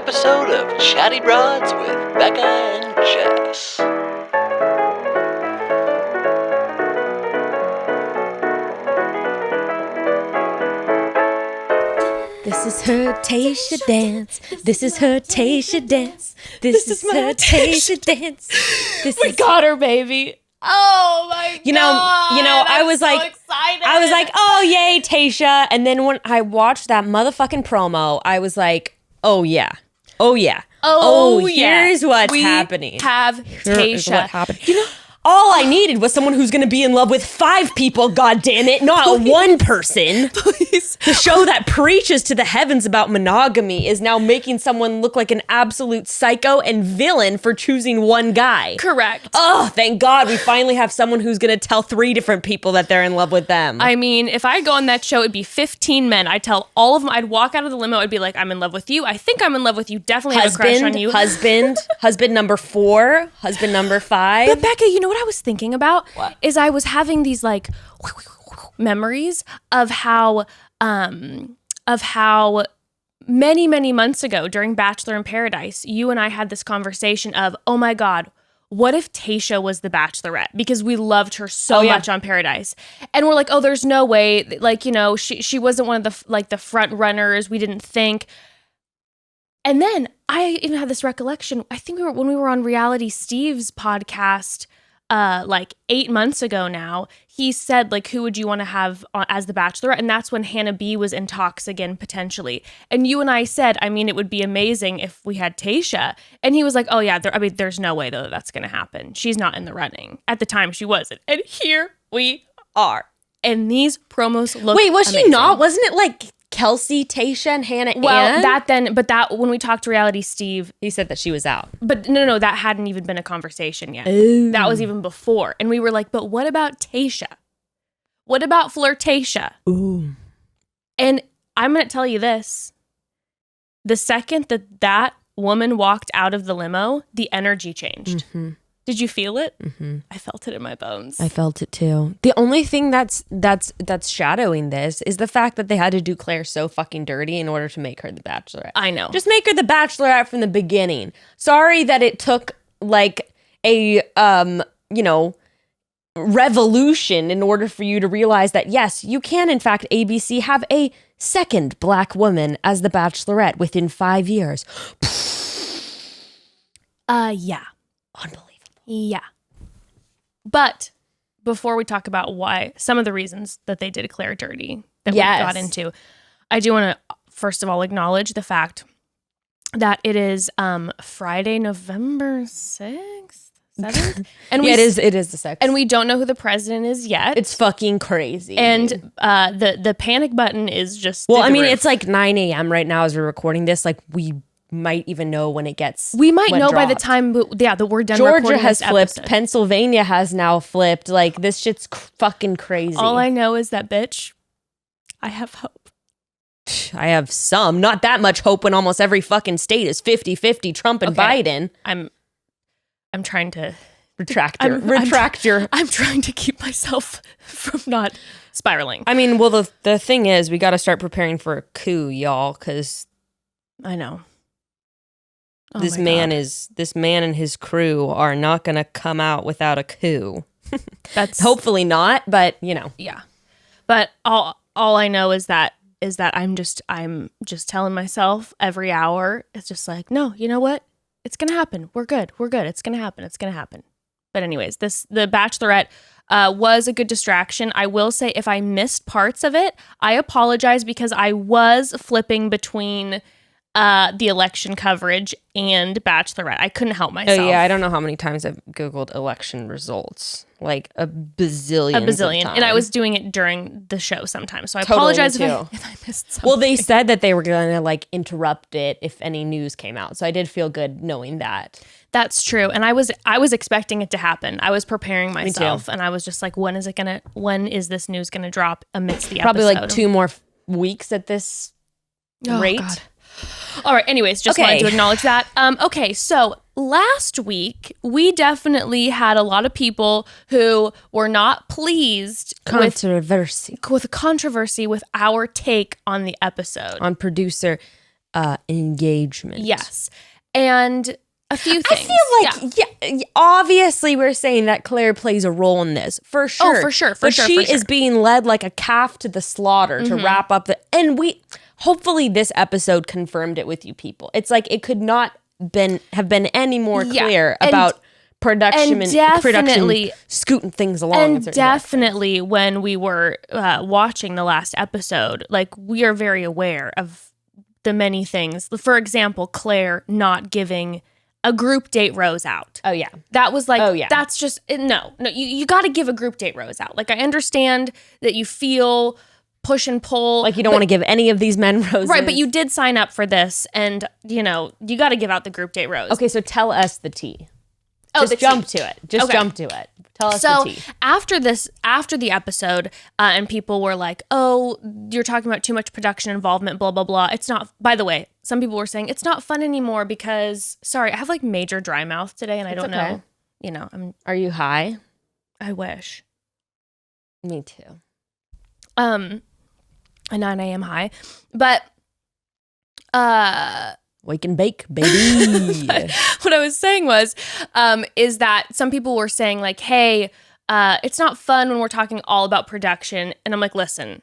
episode of Chatty Broads with Becca and Jess. This is her Tayshia dance. This is her Tayshia dance. This is her Tayshia dance. We got her, baby. Oh my god. You know, I was so like, excited. I was like, oh yay, Tayshia. And then when I watched that motherfucking promo, I was like, oh yeah. Here's what's happening. Have Here's what Tayshia. happened. You know, all I needed was someone who's going to be in love with 5 people, God damn it, not one person. Please. The show that preaches to the heavens about monogamy is now making someone look like an absolute psycho and villain for choosing one guy. Correct. Oh, thank God we finally have someone who's going to tell 3 different people that they're in love with them. I mean, if I go on that show, it'd be 15 men. I'd tell all of them, I'd walk out of the limo, I'd be like, I'm in love with you. I think I'm in love with you. Definitely have a crush on you. Husband number 4, husband number 5. But Becca, you know what I was thinking about? What? Is I was having these like memories of how many months ago during Bachelor in Paradise, you and I had this conversation of, oh my God, what if Tayshia was the Bachelorette? Because we loved her so much on Paradise. And we're like, oh, there's no way. Like, you know, she wasn't one of the front runners. We didn't think. And then I even had this recollection. I think when we were on Reality Steve's podcast, like 8 months ago now, he said, like, who would you want to have as the Bachelorette? And that's when Hannah B was in talks again, potentially. And you and I said, I mean, it would be amazing if we had Tayshia. And he was like, oh yeah, there's no way though that's going to happen. She's not in the running. At the time she wasn't. And here we are. And these promos look Wait, was amazing. she not? Wasn't it like Kelsey, Tayshia, and Hannah Well, Ann? that when we talked to Reality Steve, He said that she was out. but no, that hadn't even been a conversation yet. Ooh. That was even before. And we were like, but what about Tayshia? What about Flirtatia? Ooh. And I'm going to tell you this. The second that woman walked out of the limo, the energy changed. Mm-hmm. Did you feel it? Mm-hmm. I felt it in my bones. I felt it too. The only thing that's shadowing this is the fact that they had to do Clare so fucking dirty in order to make her the Bachelorette. I know. Just make her the Bachelorette from the beginning. Sorry that it took like a revolution in order for you to realize that yes, you can in fact ABC have a second black woman as the Bachelorette within 5 years. Yeah. Unbelievable. Yeah. But before we talk about why, some of the reasons that they did Clare dirty that we got into, I do want to first of all acknowledge the fact that it is Friday, November 6th, 7th? And it is the 6th. And we don't know who the president is yet. It's fucking crazy. And the panic button is just well, I mean, roof. it's like 9 a.m. right now as we're recording this. Like we might even know when it gets. We might know by the dropped. time, that we're done. Georgia recording has this flipped. episode. Pennsylvania has now flipped. Like this shit's fucking crazy. All I know is that, bitch, I have hope. I have some, not that much hope when almost every fucking state is 50-50 Trump and Biden. I'm trying to retract your. I'm trying to keep myself from not spiraling. I mean, well, the thing is, we got to start preparing for a coup, y'all, because I know. Oh this my man God. and his crew are not going to come out without a coup. That's hopefully not, but you know. Yeah. But all I know is that I'm just telling myself every hour, it's just like, no, you know what? It's going to happen. We're good. It's going to happen. But anyways, the Bachelorette was a good distraction. I will say if I missed parts of it, I apologize because I was flipping between the election coverage and Bachelorette. I couldn't help myself. Oh yeah, I don't know how many times I've Googled election results. Like a bazillion. And I was doing it during the show sometimes. So I Totally, apologize me if I missed something. Well, they said that they were going to like interrupt it if any news came out. So I did feel good knowing that. That's true. And I was expecting it to happen. I was preparing myself and I was just like, when is this news going to drop amidst the Probably episode? like 2 more weeks at this rate. God. All right. Anyways, just wanted to acknowledge that. Okay. So last week, we definitely had a lot of people who were not pleased with controversy with our take on the episode. On producer engagement. Yes. And a few things. I feel like, obviously we're saying that Clare plays a role in this, for sure. Oh, for sure, But she is being led like a calf to the slaughter to wrap up and hopefully this episode confirmed it with you people. It's like it could not have been any more clear about production scooting things along. And definitely when we were watching the last episode, like we are very aware of the many things. For example, Clare not giving a group date rose out. Oh, yeah. That was like, that's just, no, you got to give a group date rose out. Like, I understand that you feel push and pull. Like, you don't want to give any of these men roses. Right, but you did sign up for this, and, you got to give out the group date rose. Okay, so tell us the tea. Just jump to it. Jump to it. Tell us the tea. After the episode, and people were like, oh, you're talking about too much production involvement, blah, blah, blah. It's not, by the way, some people were saying it's not fun anymore because, sorry, I have like major dry mouth today and I don't know. Are you high? I wish. Me too. A 9 a.m. high. But, wake and bake, baby. What I was saying was, is that some people were saying like, hey, it's not fun when we're talking all about production. And I'm like, listen,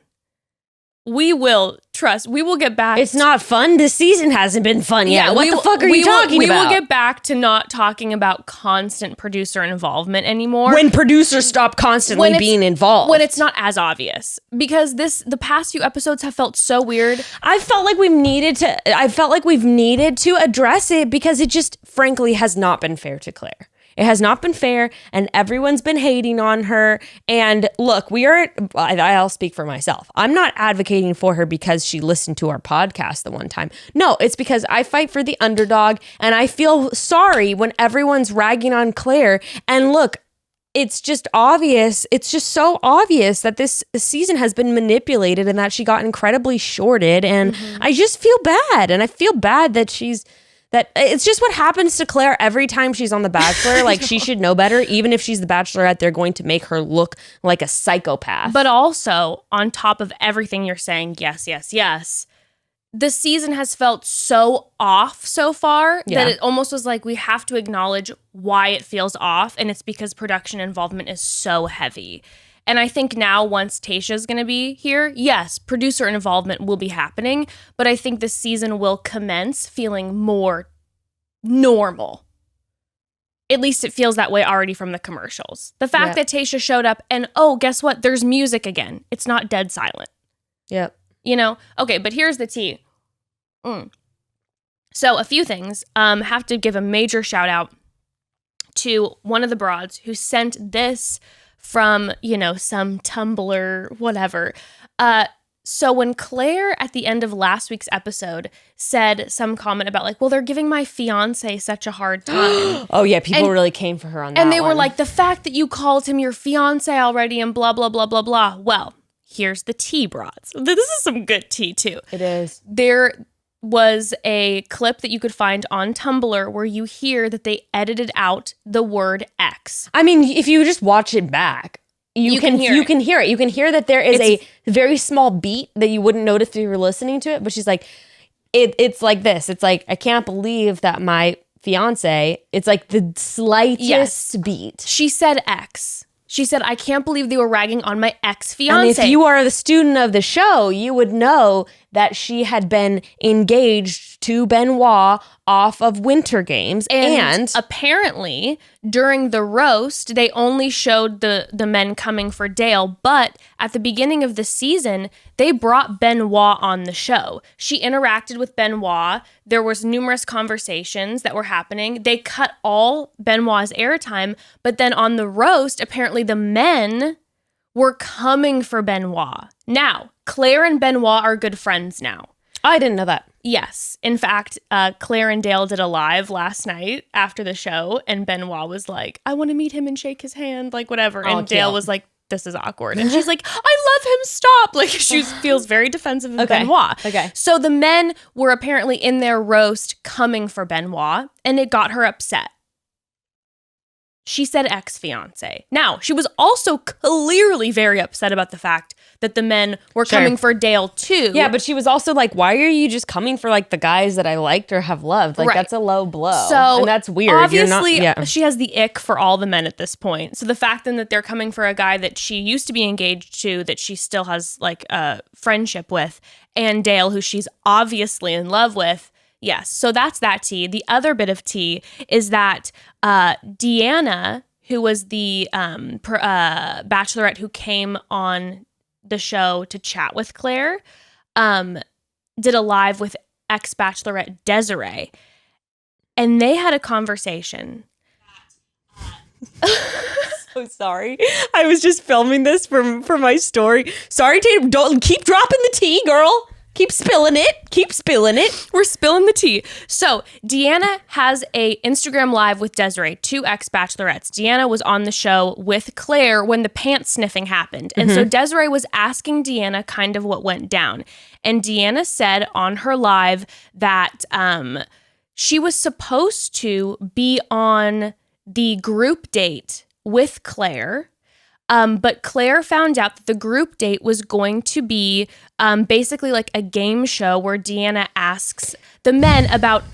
we will get back. It's not fun. This season hasn't been fun yet. Yeah, what the fuck are you talking about? We will get back to not talking about constant producer involvement ananymore. When producers stop constantly being involved. When it's not as obvious. Because the past few episodes have felt so weird. I felt like we've needed to address it because it just frankly has not been fair to Clare. It has not been fair, and everyone's been hating on her. And look, I'll speak for myself. I'm not advocating for her because she listened to our podcast the one time. No, it's because I fight for the underdog, and I feel sorry when everyone's ragging on Clare. And look, it's just obvious. It's just so obvious that this season has been manipulated and that she got incredibly shorted. And I just feel bad. And I feel bad that it's just what happens to Clare every time she's on The Bachelor. Like, she should know better. Even if she's the Bachelorette, they're going to make her look like a psychopath. But also, on top of everything you're saying, yes, the season has felt so off so far that it almost was like we have to acknowledge why it feels off. And it's because production involvement is so heavy. And I think now once Tayshia's going to be here, yes, producer involvement will be happening, but I think this season will commence feeling more normal. At least it feels that way already from the commercials. The fact that Tayshia showed up and, oh, guess what? There's music again. It's not dead silent. Yep. Okay, but here's the tea. So a few things. Have to give a major shout out to one of the broads who sent this from, some Tumblr, whatever. So when Clare at the end of last week's episode said some comment about like, well, they're giving my fiance such a hard time. Oh yeah, people really came for her on that. And they were like, the fact that you called him your fiance already and blah, blah, blah, blah, blah. Well, here's the tea, broads. This is some good tea too. It is. There was a clip that you could find on Tumblr where you hear that they edited out the word X. I mean, if you just watch it back, you can hear it. You can hear that there is a very small beat that you wouldn't notice if you were listening to it. But she's like, it's like this. It's like, I can't believe that my fiance, it's like the slightest beat. She said X. She said, I can't believe they were ragging on my ex-fiance. And if you are the student of the show, you would know that she had been engaged to Benoit off of Winter Games. And apparently, during the roast, they only showed the men coming for Dale. But at the beginning of the season, they brought Benoit on the show. She interacted with Benoit. There was numerous conversations that were happening. They cut all Benoit's airtime. But then on the roast, apparently the men were coming for Benoit. Now, Clare and Benoit are good friends now. I didn't know that. Yes. In fact, Clare and Dale did a live last night after the show, and Benoit was like, I want to meet him and shake his hand, like whatever. And Dale was like, this is awkward. And she's like, I love him, stop. Like, she feels very defensive of Benoit. Okay. So the men were apparently in their roast coming for Benoit, and it got her upset. She said ex-fiance. Now, she was also clearly very upset about the fact that the men were coming for Dale too. Yeah, but she was also like, why are you just coming for like the guys that I liked or have loved? Like that's a low blow. So and that's weird. Obviously, she has the ick for all the men at this point. So the fact then that they're coming for a guy that she used to be engaged to, that she still has like a friendship with, and Dale, who she's obviously in love with. Yes. So that's that tea. The other bit of tea is that Deanna, who was the Bachelorette who came on the show to chat with Clare, did a live with ex-Bachelorette Desiree. And they had a conversation. So sorry. I was just filming this for my story. Sorry, Tatum. Don't keep dropping the tea, girl. Keep spilling it. Keep spilling it. We're spilling the tea. So Deanna has a Instagram live with Desiree, 2 ex-bachelorettes. Deanna was on the show with Clare when the pants sniffing happened. And so Desiree was asking Deanna kind of what went down. And Deanna said on her live that she was supposed to be on the group date with Clare. But Clare found out that the group date was going to be basically like a game show where Deanna asks the men about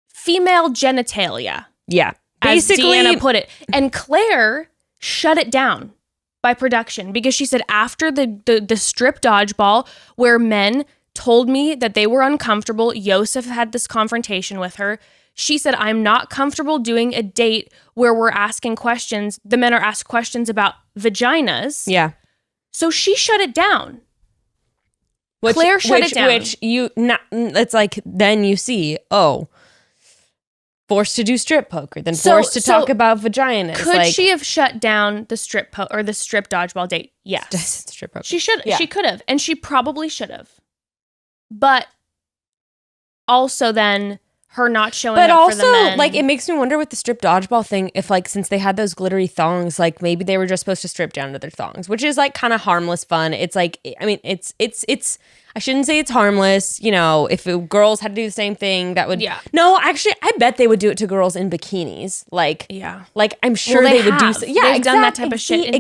female genitalia. Yeah. Basically, as Deanna put it. And Clare shut it down by production because she said after the strip dodgeball where men told me that they were uncomfortable, Yosef had this confrontation with her. She said, I'm not comfortable doing a date where we're asking questions. The men are asked questions about vaginas. Yeah. So she shut it down. Clare shut it down. It's like, then you see, forced to do strip poker, then forced to talk about vaginas. Could she have shut down the strip or the strip dodgeball date? Yes. Strip poker. She should. Yeah. She could have. And she probably should have. But also then her not showing up for the men. But also, like, it makes me wonder with the strip dodgeball thing, if, like, since they had those glittery thongs, like, maybe they were just supposed to strip down to their thongs, which is, like, kind of harmless fun. It's, like, I mean, it's I shouldn't say it's harmless. You know, if girls had to do the same thing, that would... Yeah. No, actually, I bet they would do it to girls in bikinis. Like, yeah. Like, I'm sure they would do... Yeah, they've done that type of shit in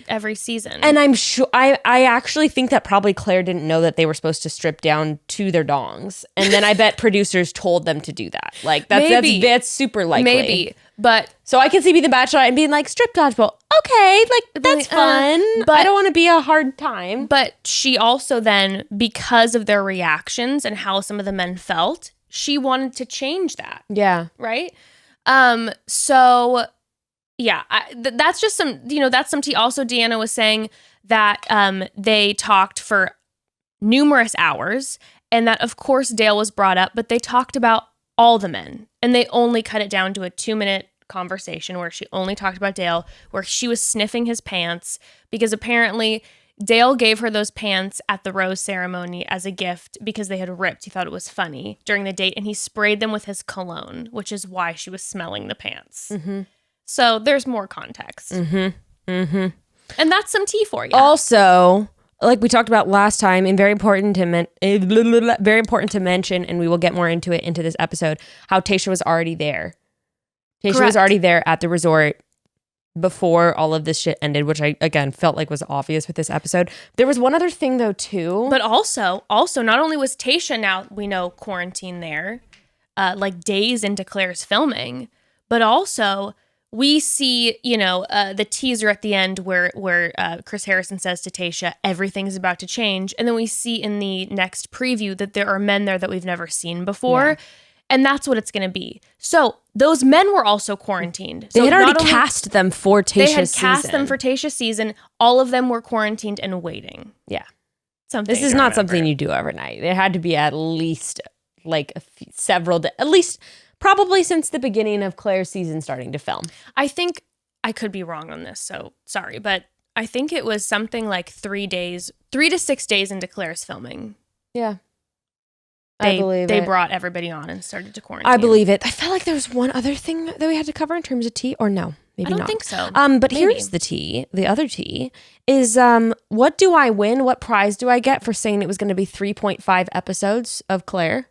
every season. And I'm sure... I actually think that probably Clare didn't know that they were supposed to strip down to their dongs. And then I bet producers told them to do that. Like, that's super likely. Maybe. But so I can see being the Bachelorette and being like, strip dodgeball. Okay, like that's fun. But I don't want to be a hard time. But she also then, because of their reactions and how some of the men felt, she wanted to change that. Yeah. Right? So yeah, that's just some, that's some tea. Also, Deanna was saying that they talked for numerous hours and that of course Dale was brought up, but they talked about all the men. And they only cut it down to a 2-minute conversation where she only talked about Dale, where she was sniffing his pants because apparently Dale gave her those pants at the rose ceremony as a gift because they had ripped. He thought it was funny during the date and he sprayed them with his cologne, which is why she was smelling the pants. Mm-hmm. So there's more context. Mm-hmm. Mm-hmm. And that's some tea for you. Also... like we talked about last time, and very important to mention, and we will get more into it into this episode, how Tayshia was already there. Tayshia was already there at the resort before all of this shit ended, which I, again, felt like was obvious with this episode. There was one other thing, though, too. But also, not only was Tayshia now, we know, quarantined there, like days into Clare's filming, but also... we see, the teaser at the end where Chris Harrison says to Tayshia, everything's about to change. And then we see in the next preview that there are men there that we've never seen before. Yeah. And that's what it's going to be. So those men were also quarantined. They had already cast them for Tayshia's season. They had cast them for Tayshia's season. All of them were quarantined and waiting. Yeah. This is not something you do overnight. It had to be at least like several days, at least... probably since the beginning of Clare's season starting to film. I think I could be wrong on this, so sorry, but I think it was something like 3 to 6 days into Clare's filming. Yeah. I believe they brought everybody on and started to quarantine. I believe it. I felt like there was one other thing that we had to cover in terms of tea, or no, maybe not. I don't think so. But maybe. Here's the tea. The other tea is what do I win? What prize do I get for saying it was going to be 3.5 episodes of Clare?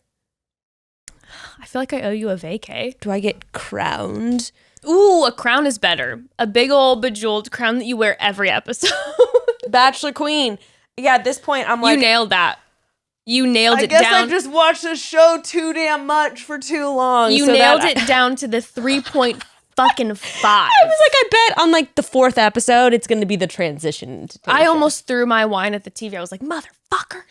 I feel like I owe you a vacay. Do I get crowned? Ooh, a crown is better. A big old bejeweled crown that you wear every episode. Bachelor Queen. Yeah, at this point, I'm like... You nailed that. You nailed it I guess down. I just watched the show too damn much for too long. You nailed it down to the 3.5. I was like, I bet on like the 4th episode, it's going to be the transition. I almost threw my wine at the TV. I was like, motherfucker.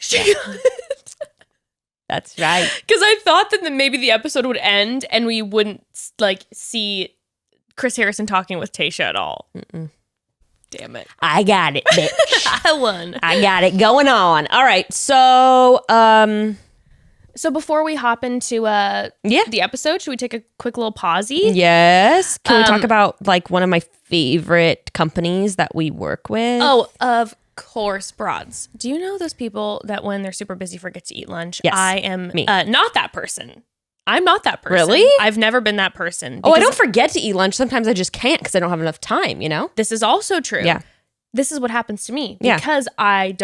That's right. Because I thought that maybe the episode would end and we wouldn't like see Chris Harrison talking with Tayshia at all. Mm-mm. Damn it. I got it, bitch. I won. I got it going on. All right. So, So before we hop into the episode, should we take a quick little pausey? Yes. Can we talk about like one of my favorite companies that we work with? Oh, of course, broads. Do you know those people that when they're super busy forget to eat lunch? Yes, I am me. Not that person. I'm not that person. Really? I've never been that person. Oh, I don't forget to eat lunch. Sometimes I just can't because I don't have enough time, you know? This is also true. Yeah. This is what happens to me. Yeah. Because I'm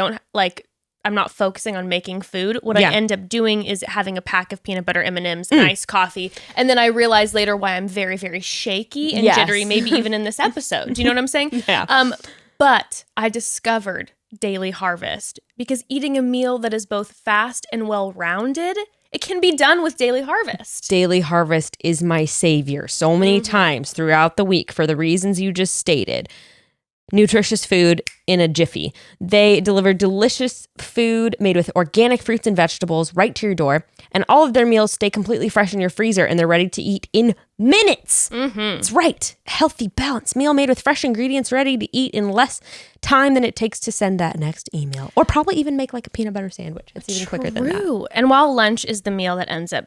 not focusing on making food. What I end up doing is having a pack of peanut butter M&Ms and iced coffee. And then I realize later why I'm very, very shaky and jittery, maybe even in this episode. Do you know what I'm saying? Yeah. But I discovered Daily Harvest because eating a meal that is both fast and well-rounded, it can be done with Daily Harvest. Daily Harvest is my savior so many times throughout the week for the reasons you just stated. Nutritious food in a jiffy. They deliver delicious food made with organic fruits and vegetables right to your door. And all of their meals stay completely fresh in your freezer and they're ready to eat in minutes. It's right. A healthy, balanced meal made with fresh ingredients ready to eat in less time than it takes to send that next email. Or probably even make like a peanut butter sandwich. It's even quicker than that. True. And while lunch is the meal that ends up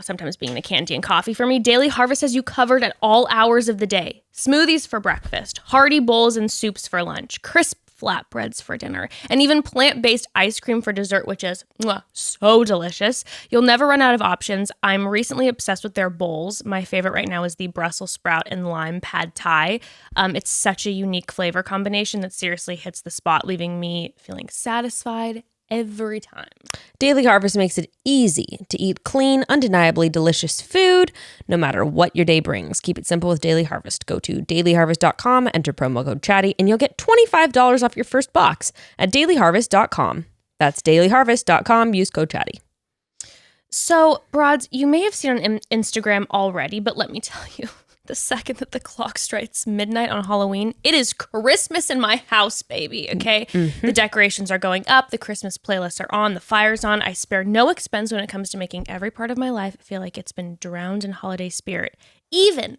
sometimes being the candy and coffee for me, Daily Harvest has you covered at all hours of the day. Smoothies for breakfast, hearty bowls and soups for lunch, crisp flatbreads for dinner, and even plant-based ice cream for dessert, which is so delicious. You'll never run out of options. I'm recently obsessed with their bowls. My favorite right now is the Brussels sprout and lime pad thai. It's such a unique flavor combination that seriously hits the spot, leaving me feeling satisfied every time. Daily Harvest makes it easy to eat clean, undeniably delicious food, no matter what your day brings. Keep it simple with Daily Harvest. Go to dailyharvest.com, enter promo code chatty, and you'll get $25 off your first box at dailyharvest.com. That's dailyharvest.com. Use code chatty. So, broads, you may have seen on Instagram already, but let me tell you, the second that the clock strikes midnight on Halloween, it is Christmas in my house, baby, okay? The decorations are going up, the Christmas playlists are on, the fire's on. I spare no expense when it comes to making every part of my life feel like it's been drowned in holiday spirit. Even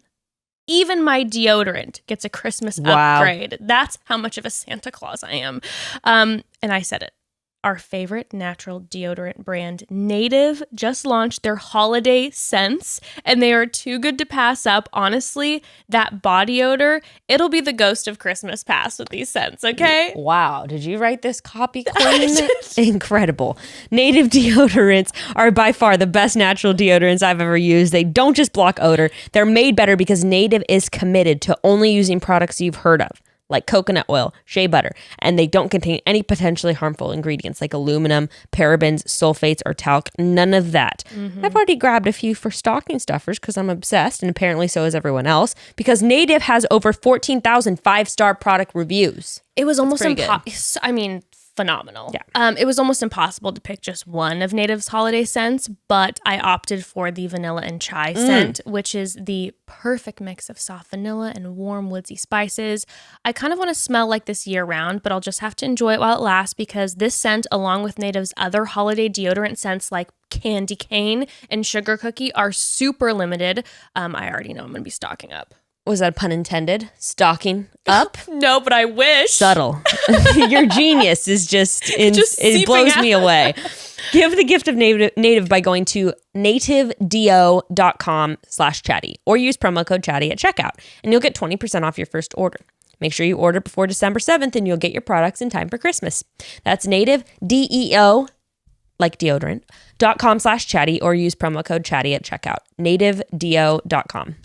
my deodorant gets a Christmas upgrade. That's how much of a Santa Claus I am. And I said it. Our favorite natural deodorant brand, Native, just launched their holiday scents, and they are too good to pass up. Honestly, that body odor, it'll be the ghost of Christmas past with these scents, okay? Wow. Did you write this copy, Queen? Incredible. Native deodorants are by far the best natural deodorants I've ever used. They don't just block odor. They're made better because Native is committed to only using products you've heard of, like coconut oil, shea butter, and they don't contain any potentially harmful ingredients like aluminum, parabens, sulfates, or talc. None of that. I've already grabbed a few for stocking stuffers because I'm obsessed, and apparently so is everyone else, because Native has over 14,000 five-star product reviews. It was almost phenomenal. Yeah. It was almost impossible to pick just one of Native's holiday scents, but I opted for the vanilla and chai scent, which is the perfect mix of soft vanilla and warm woodsy spices. I kind of want to smell like this year round, but I'll just have to enjoy it while it lasts because this scent, along with Native's other holiday deodorant scents like candy cane and sugar cookie, are super limited. I already know I'm going to be stocking up. Was that a pun intended? Stocking up? No, but I wish. Subtle. Your genius is it blows me away. Give the gift of Native by going to nativedeo.com/chatty or use promo code chatty at checkout and you'll get 20% off your first order. Make sure you order before December 7th and you'll get your products in time for Christmas. That's nativedeo, like deodorant, .com/chatty or use promo code chatty at checkout. nativedeo.com.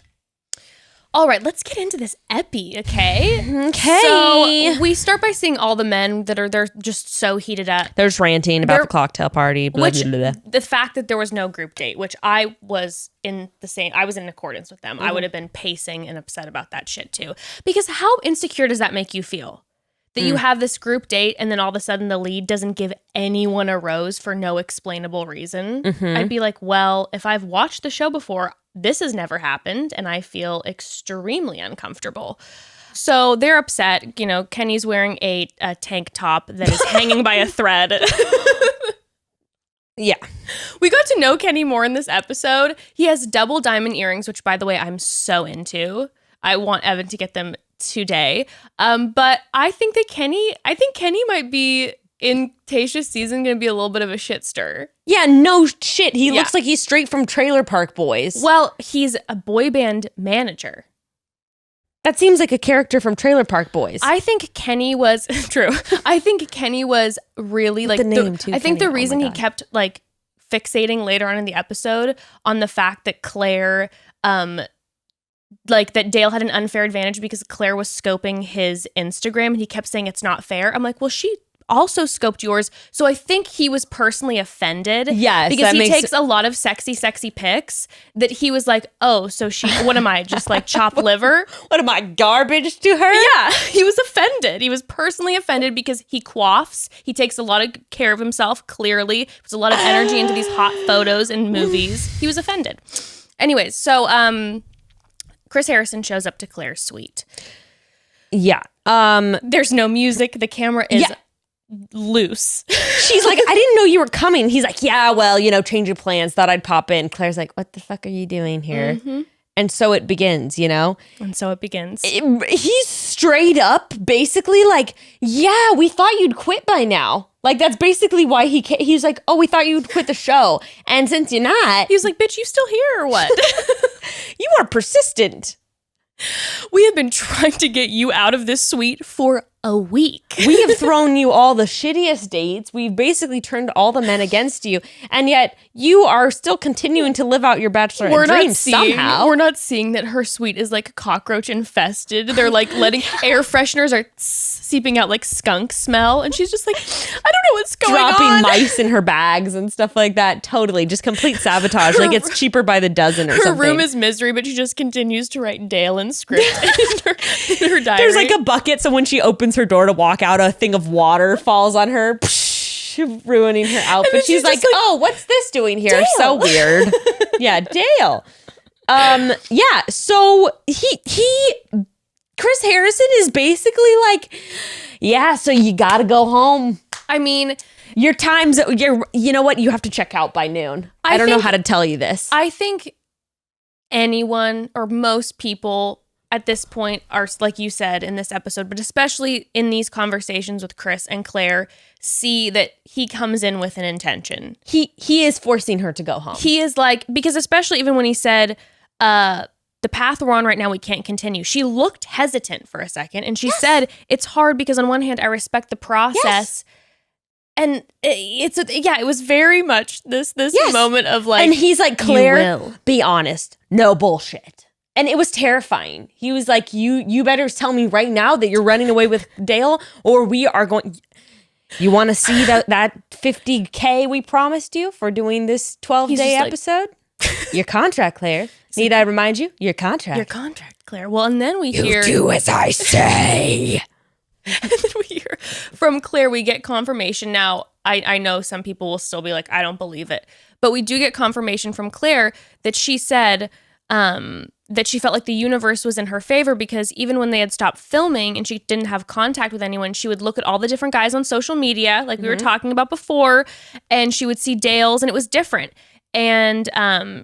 All right, let's get into this epi, okay? Okay. So we start by seeing all the men they're just so heated up. They're just ranting about the cocktail party. Blah, Which, blah, blah. the fact that there was no group date, which I was in accordance with them. I would have been pacing and upset about that shit too. Because how insecure does that make you feel? That you have this group date and then all of a sudden the lead doesn't give anyone a rose for no explainable reason. I'd be like, well, if I've watched the show before, this has never happened and I feel extremely uncomfortable. So they're upset. You know, Kenny's wearing a tank top that is hanging by a thread. Yeah. We got to know Kenny more in this episode. He has double diamond earrings, which, by the way, I'm so into. I want Evan to get them today. But I think Kenny might be, in Tayshia's season, going to be a little bit of a shit stir. Yeah, no shit. He looks like he's straight from Trailer Park Boys. Well, he's a boy band manager. That seems like a character from Trailer Park Boys. I think Kenny was true. I think Kenny was really like the name too. I think Kenny. the reason he kept like fixating later on in the episode on the fact that Clare, like that Dale had an unfair advantage because Clare was scoping his Instagram and he kept saying it's not fair. I'm like, well, she also scoped yours. So I think he was personally offended. Yes. Because he takes a lot of sexy pics that he was like, oh, so what am I, just like chopped liver? What am I, garbage to her? Yeah, he was offended. He was personally offended because he quaffs. He takes a lot of care of himself, clearly. Puts a lot of energy into these hot photos and movies. He was offended. Anyways, so Chris Harrison shows up to Claire's suite. Yeah. There's no music. The camera is loose. She's like, I didn't know you were coming. He's like, yeah, well, changing plans. Thought I'd pop in. Claire's like, what the fuck are you doing here? Mm-hmm. And so it begins, And so it begins. He's straight up basically like, yeah, we thought you'd quit by now. Like, that's basically why he's like, oh, we thought you'd quit the show. And since you're not. He was like, bitch, you still here or what? You are persistent. We have been trying to get you out of this suite for a week. We have thrown you all the shittiest dates. We've basically turned all the men against you. And yet you are still continuing to live out your bachelorette dreams somehow. We're not seeing that her suite is like cockroach infested. They're like letting air fresheners are seeping out like skunk smell. And she's just like, I don't know what's going on. Dropping mice in her bags and stuff like that. Totally. Just complete sabotage. Like it's cheaper by the dozen or something. Her room is misery, but she just continues to write Dale and script in her diary. There's like a bucket, so when she opens her door to walk out, a thing of water falls on her, ruining her outfit. She's like, oh, what's this doing here? Dale. So weird. Yeah, Dale. Yeah, so Chris Harrison is basically like, yeah, so you gotta go home. I mean, you know what? You have to check out by noon. I don't know how to tell you this. I think anyone or most people at this point are, like you said in this episode, but especially in these conversations with Chris and Clare, see that he comes in with an intention. He is forcing her to go home. He is like, because especially even when he said, the path we're on right now, we can't continue. She looked hesitant for a second and she said, it's hard because on one hand, I respect the process. Yes. And it was very much this moment of like, and he's like, Claire, be honest, no bullshit. And it was terrifying. He was like, you better tell me right now that you're running away with Dale, or we are going. You want to see that $50K we promised you for doing this 12-day episode? Like, your contract, Claire. Need I remind you? Your contract. Your contract, Claire. Well, and then we hear, you do as I say. And then we hear from Claire, we get confirmation. Now, I know some people will still be like, I don't believe it. But we do get confirmation from Claire that she said that she felt like the universe was in her favor because even when they had stopped filming and she didn't have contact with anyone, she would look at all the different guys on social media, like we were talking about before, and she would see Dale's, and it was different. And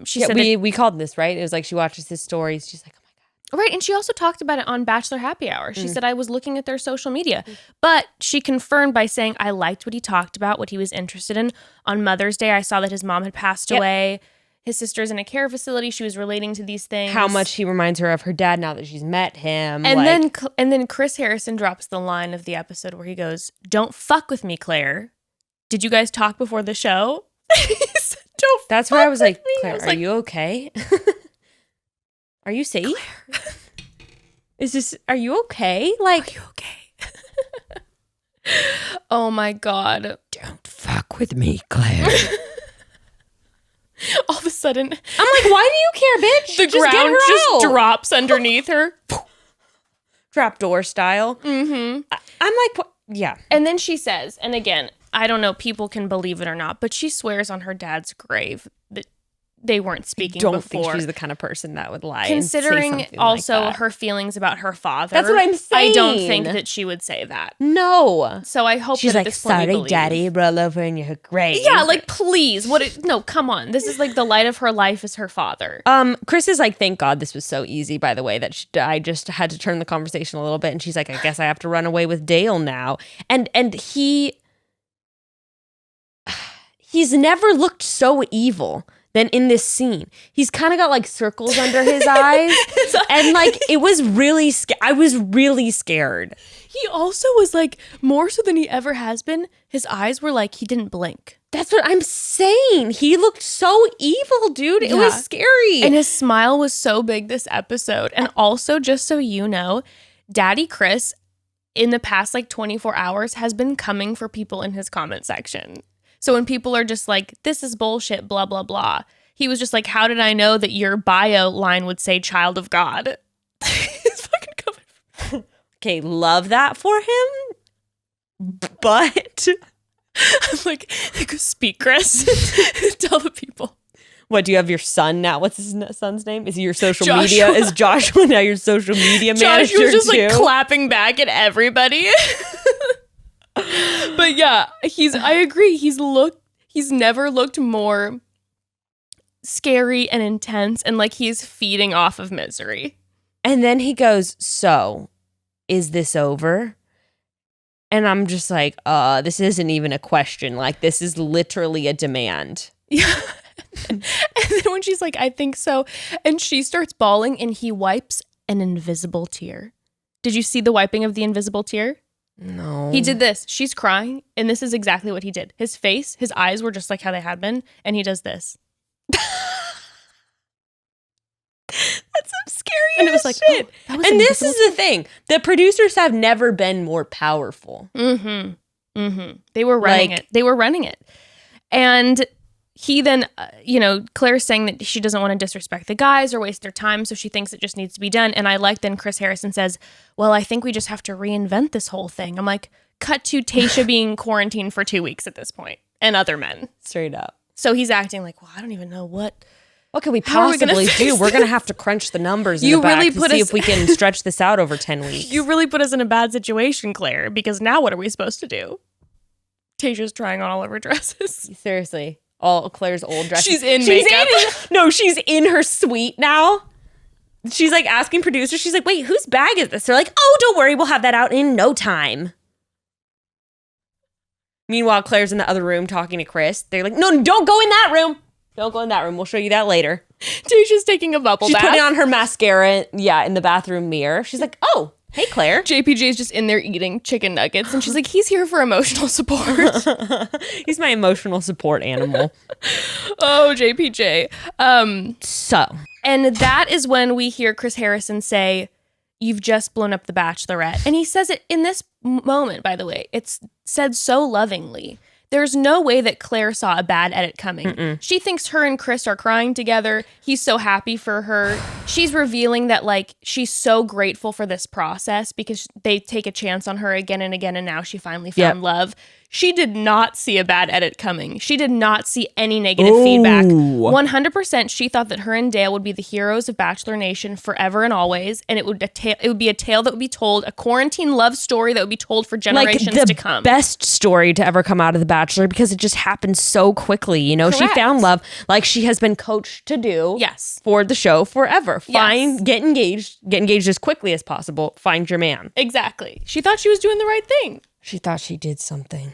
she said we called this, right? It was like she watches his stories. She's like, oh my God. Right. And she also talked about it on Bachelor Happy Hour. She said, I was looking at their social media. But she confirmed by saying, I liked what he talked about, what he was interested in. On Mother's Day, I saw that his mom had passed away. His sister's in a care facility. She was relating to these things. How much he reminds her of her dad now that she's met him. And then Chris Harrison drops the line of the episode where he goes, don't fuck with me, Claire. Did you guys talk before the show? That's where I was like, Claire, are you okay? Are you safe? Claire. are you okay? Like, are you okay? Oh my God. Don't fuck with me, Claire. All of a sudden, I'm like, why do you care, bitch? the ground just drops underneath her. Trapdoor style. Mm-hmm. I'm like, what? Yeah. And then she says, and again, I don't know, people can believe it or not, but she swears on her dad's grave that they weren't speaking before. I don't think she's the kind of person that would lie. Considering also like her feelings about her father. That's what I'm saying. I don't think that she would say that. No. So I hope she's that like, at this point sorry, daddy, roll over in your grave. Yeah, like, please. No, come on. This is like the light of her life is her father. Chris is like, thank God this was so easy, by the way, that I just had to turn the conversation a little bit. And she's like, I guess I have to run away with Dale now. And he's never looked so evil than in this scene. He's kind of got like circles under his eyes. And like, it was really, I was really scared. He also was like, more so than he ever has been, his eyes were like, he didn't blink. That's what I'm saying. He looked so evil, dude. It was scary. And his smile was so big this episode. And also, just so you know, Daddy Chris, in the past like 24 hours, has been coming for people in his comment section. So when people are just like, this is bullshit, blah, blah, blah, he was just like, how did I know that your bio line would say child of God? He's fucking coming. Okay, love that for him. But I'm like, speak, Chris. Tell the people. What, do you have your son now? What's his son's name? Is he your social Joshua. media? Is Joshua now your social media manager Joshua's just too? like clapping back at everybody. But yeah, I agree. He's never looked more scary and intense and like he's feeding off of misery. And then he goes, so, is this over? And I'm just like, this isn't even a question. Like, this is literally a demand. Yeah. And then when she's like, I think so, and she starts bawling and he wipes an invisible tear. Did you see the wiping of the invisible tear? No. He did this. She's crying, and this is exactly what he did. His face, his eyes were just like how they had been, and he does this. That's some scary and it was like, shit. Oh, that was and this is the thing. The producers have never been more powerful. Mm-hmm. Mm-hmm. They were running it. They were running it. And he then, Claire's saying that she doesn't want to disrespect the guys or waste their time, so she thinks it just needs to be done. And I like then Chris Harrison says, well, I think we just have to reinvent this whole thing. I'm like, cut to Tayshia being quarantined for 2 weeks at this point, and other men. Straight up. So he's acting like, well, I don't even know what can we possibly do? We're going to have to crunch the numbers in the back to see if we can stretch this out over 10 weeks. You really put us in a bad situation, Claire, because now what are we supposed to do? Tayshia's trying on all of her dresses. Seriously. All Claire's old dresses. She's in makeup. She's in her suite now. She's like asking producers. She's like, wait, whose bag is this? They're like, oh, don't worry. We'll have that out in no time. Meanwhile, Claire's in the other room talking to Chris. They're like, no, don't go in that room. Don't go in that room. We'll show you that later. Tayshia's taking a bubble bath. She's putting on her mascara, in the bathroom mirror. She's like, oh, hey, Claire. JPJ's just in there eating chicken nuggets. And she's like, he's here for emotional support. He's my emotional support animal. Oh, JPJ. And that is when we hear Chris Harrison say, you've just blown up the Bachelorette. And he says it in this moment, by the way. It's said so lovingly. There's no way that Claire saw a bad edit coming. Mm-mm. She thinks her and Chris are crying together. He's so happy for her. She's revealing that, like, she's so grateful for this process because they take a chance on her again and again, and now she finally found love. She did not see a bad edit coming. She did not see any negative feedback. 100% she thought that her and Dale would be the heroes of Bachelor Nation forever and always, and it would be a tale that would be told, a quarantine love story that would be told for generations to come. Best story to ever come out of The Bachelor because it just happened so quickly. You know, Correct. She found love like she has been coached to do for the show forever. Get engaged as quickly as possible. Find your man. Exactly. She thought she was doing the right thing. She thought she did something.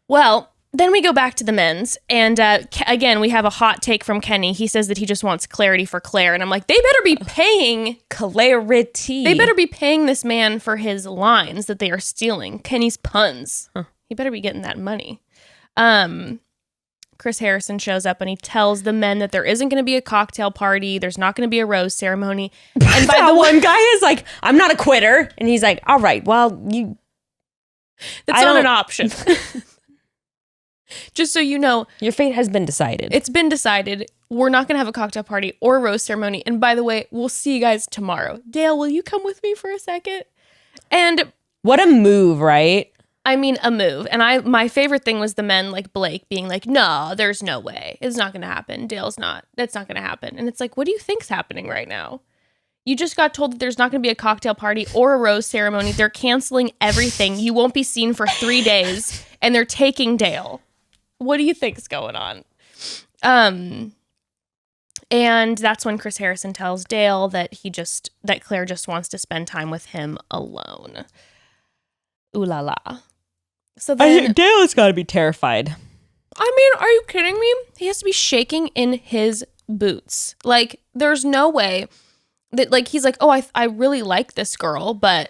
Well, then we go back to the men's. And again, we have a hot take from Kenny. He says that he just wants clarity for Claire. And I'm like, they better be paying clarity. They better be paying this man for his lines that they are stealing. Kenny's puns. He better be getting that money. Chris Harrison shows up and he tells the men that there isn't going to be a cocktail party. There's not going to be a rose ceremony. And by the one guy is like, I'm not a quitter. And he's like, all right, well, that's not an option. Just so you know. Your fate has been decided. It's been decided. We're not going to have a cocktail party or a rose ceremony. And by the way, we'll see you guys tomorrow. Dale, will you come with me for a second? And what a move, right? I mean, a move. And my favorite thing was the men like Blake being like, no, there's no way. It's not going to happen. That's not going to happen. And it's like, what do you think's happening right now? You just got told that there's not going to be a cocktail party or a rose ceremony. They're canceling everything. You won't be seen for 3 days and they're taking Dale. What do you think's going on? And that's when Chris Harrison tells Dale that Claire just wants to spend time with him alone. Ooh la la. So then Dale has got to be terrified. I mean, are you kidding me? He has to be shaking in his boots. Like, there's no way that, like, he's like, oh, I really like this girl, but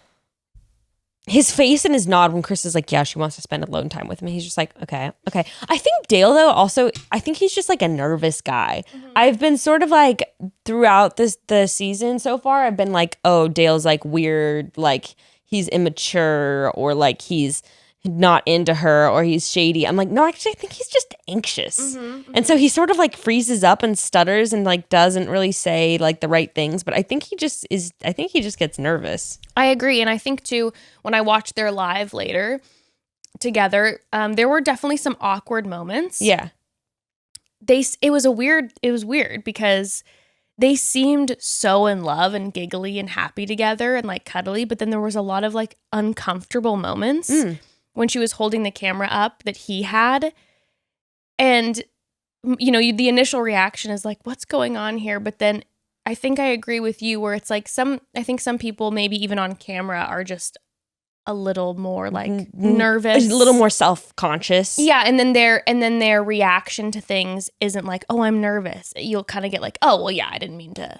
his face and his nod when Chris is like, yeah, she wants to spend alone time with me. He's just like, okay. I think Dale, though, also, I think he's just like a nervous guy. Mm-hmm. I've been sort of like, throughout the season so far, I've been like, oh, Dale's like weird, like he's immature, or like he's not into her, or he's shady. I'm like, no, actually, I think he's just anxious. Mm-hmm. And so he sort of like freezes up and stutters and like doesn't really say like the right things. But I think he just gets nervous. I agree. And I think too, when I watched their live later together, there were definitely some awkward moments. Yeah. It was weird because they seemed so in love and giggly and happy together and like cuddly. But then there was a lot of like uncomfortable moments. When she was holding the camera up that he had. And, you know, the initial reaction is like, what's going on here? But then I think I agree with you where it's like I think some people maybe even on camera are just a little more like nervous. A little more self-conscious. Yeah, and then their reaction to things isn't like, oh, I'm nervous. You'll kind of get like, oh, well, yeah, I didn't mean to.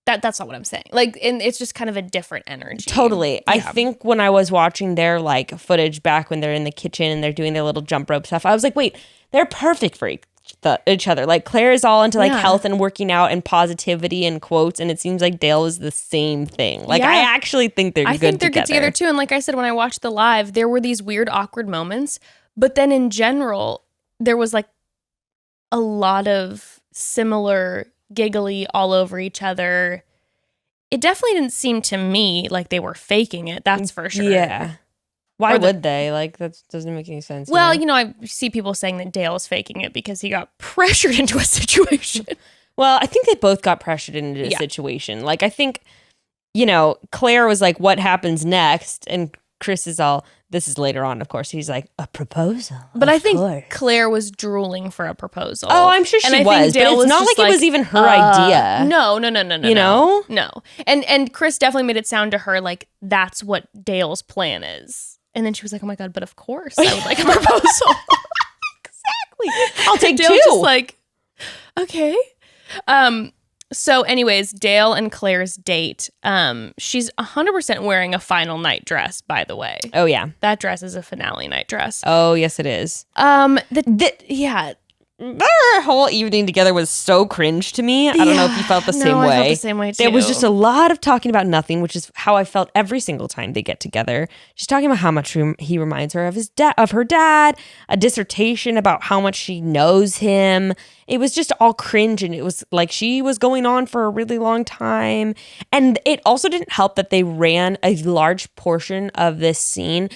That's not what I'm saying. Like, and it's just kind of a different energy. Totally. Yeah. I think when I was watching their like footage back when they're in the kitchen and they're doing their little jump rope stuff, I was like, wait, they're perfect for each other. Like Claire is all into like health and working out and positivity and quotes, and it seems like Dale is the same thing. Like I actually think they're good together too. And like I said, when I watched the live, there were these weird, awkward moments, but then in general, there was like a lot of similar giggly all over each other. It definitely didn't seem to me like they were faking it. That's for sure. Yeah. Why would they? Like, that doesn't make any sense. Well, you know, I see people saying that Dale is faking it because he got pressured into a situation. Well, I think they both got pressured into a situation. Like, I think, you know, Claire was like, what happens next? And Chris is all, this is later on, of course. He's like, a proposal. But I think Claire was drooling for a proposal. Oh, I'm sure she was. But it's not like it was even her idea. No. You know? No. And Chris definitely made it sound to her like that's what Dale's plan is. And then she was like, oh my God, but of course I would like a proposal. Exactly. I'll take Dale two. Just like, okay. So anyways, Dale and Claire's date, she's 100% wearing a final night dress, by the way. Oh, yeah. That dress is a finale night dress. Oh, yes, it is. Yeah. Their whole evening together was so cringe to me. I don't know if you felt the same way. I felt the same way, too. There was just a lot of talking about nothing, which is how I felt every single time they get together. She's talking about how much he reminds her of her dad, a dissertation about how much she knows him. It was just all cringe, and it was like she was going on for a really long time. And it also didn't help that they ran a large portion of this scene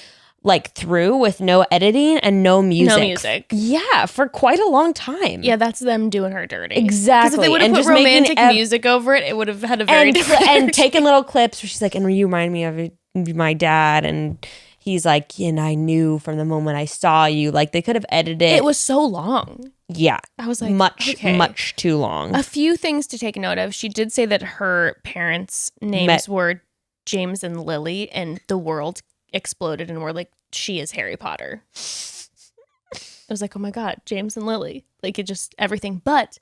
like through with no editing and no music. No music. Yeah, for quite a long time. Yeah, that's them doing her dirty. Exactly. Because if they would have put romantic music over it, it would have had a very different and taken little clips where she's like, and you remind me of my dad, and he's like, and I knew from the moment I saw you. Like, they could have edited it. It was so long. Yeah. I was like, much too long. A few things to take note of. She did say that her parents' names were James and Lily, and the world exploded and were like, she is Harry Potter. I was like, oh my God, James and Lily. Like, it just, everything. But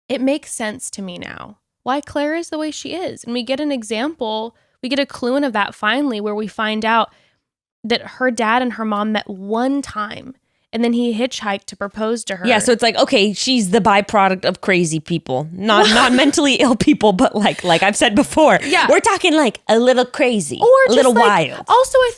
it makes sense to me now why Claire is the way she is. And we get an example, we get a clue in of that finally, where we find out that her dad and her mom met one time. and then he hitchhiked to propose to her. Yeah, so it's like, okay, she's the byproduct of crazy people. Not mentally ill people, but like I've said before. Yeah. We're talking like a little crazy. or a just little like, wild. Also, I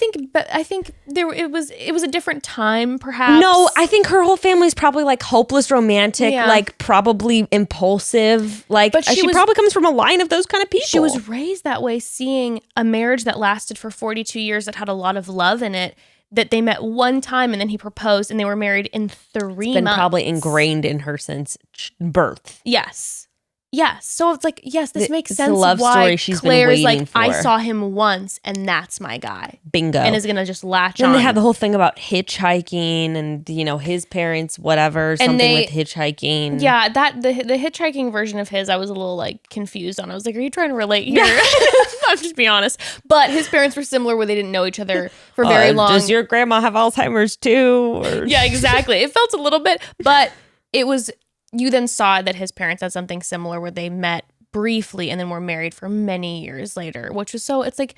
think it was a different time, perhaps. No, I think her whole family's probably like hopeless romantic, Yeah. like probably impulsive. Like, But she probably comes from a line of those kind of people. She was raised that way, seeing a marriage that lasted for 42 years that had a lot of love in it, that they met one time and then he proposed and they were married in 3 been months. probably ingrained in her since birth. Yes. So it's like, yes, this makes It's a sense love why story she's been Claire's waiting like, I for. saw him once and that's my guy. Bingo. And is going to just latch Then on. they have the whole thing about hitchhiking and, his parents, whatever, something with hitchhiking. Yeah, the hitchhiking version of his, I was a little like confused on. I was like, are you trying to relate here? I'm just being honest. But his parents were similar where they didn't know each other for very long. Does your grandma have Alzheimer's too? Or? Yeah, exactly. It felt a little bit, but it was, you then saw that his parents had something similar where they met briefly and then were married for many years later, which was so, it's like,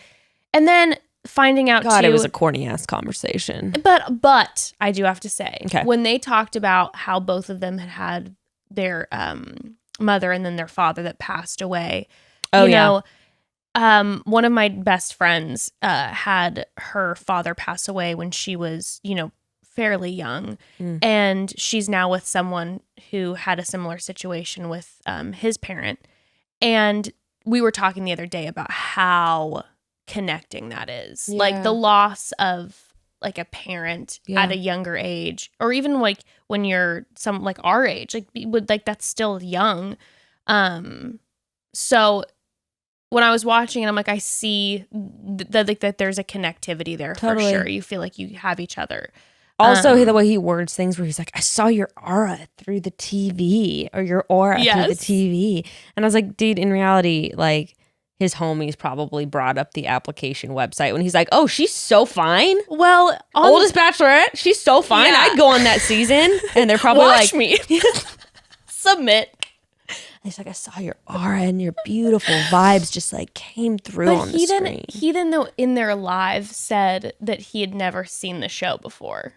and then finding out God, too, it was a corny ass conversation. but I do have to say, Okay. when they talked about how both of them had their mother and then their father that passed away, one of my best friends had her father pass away when she was, fairly young, and she's now with someone who had a similar situation with his parent. And we were talking the other day about how connecting that is. Yeah. Like the loss of like a parent at a younger age, or even like when you're some like our age, like that's still young. So when I was watching it, I'm like, I see that there's a connectivity there for sure. You feel like you have each other. Also, the way he words things where he's like, I saw your aura through the TV, or your aura through the TV. And I was like, dude, in reality, like his homies probably brought up the application website when he's like, oh, she's so fine. Well, Oldest Bachelorette, she's so fine. Yeah. I'd go on that season. And they're probably watch like, me. Submit. He's like, I saw your aura and your beautiful vibes just like came through on the screen. He then, though, in their live said that he had never seen the show before.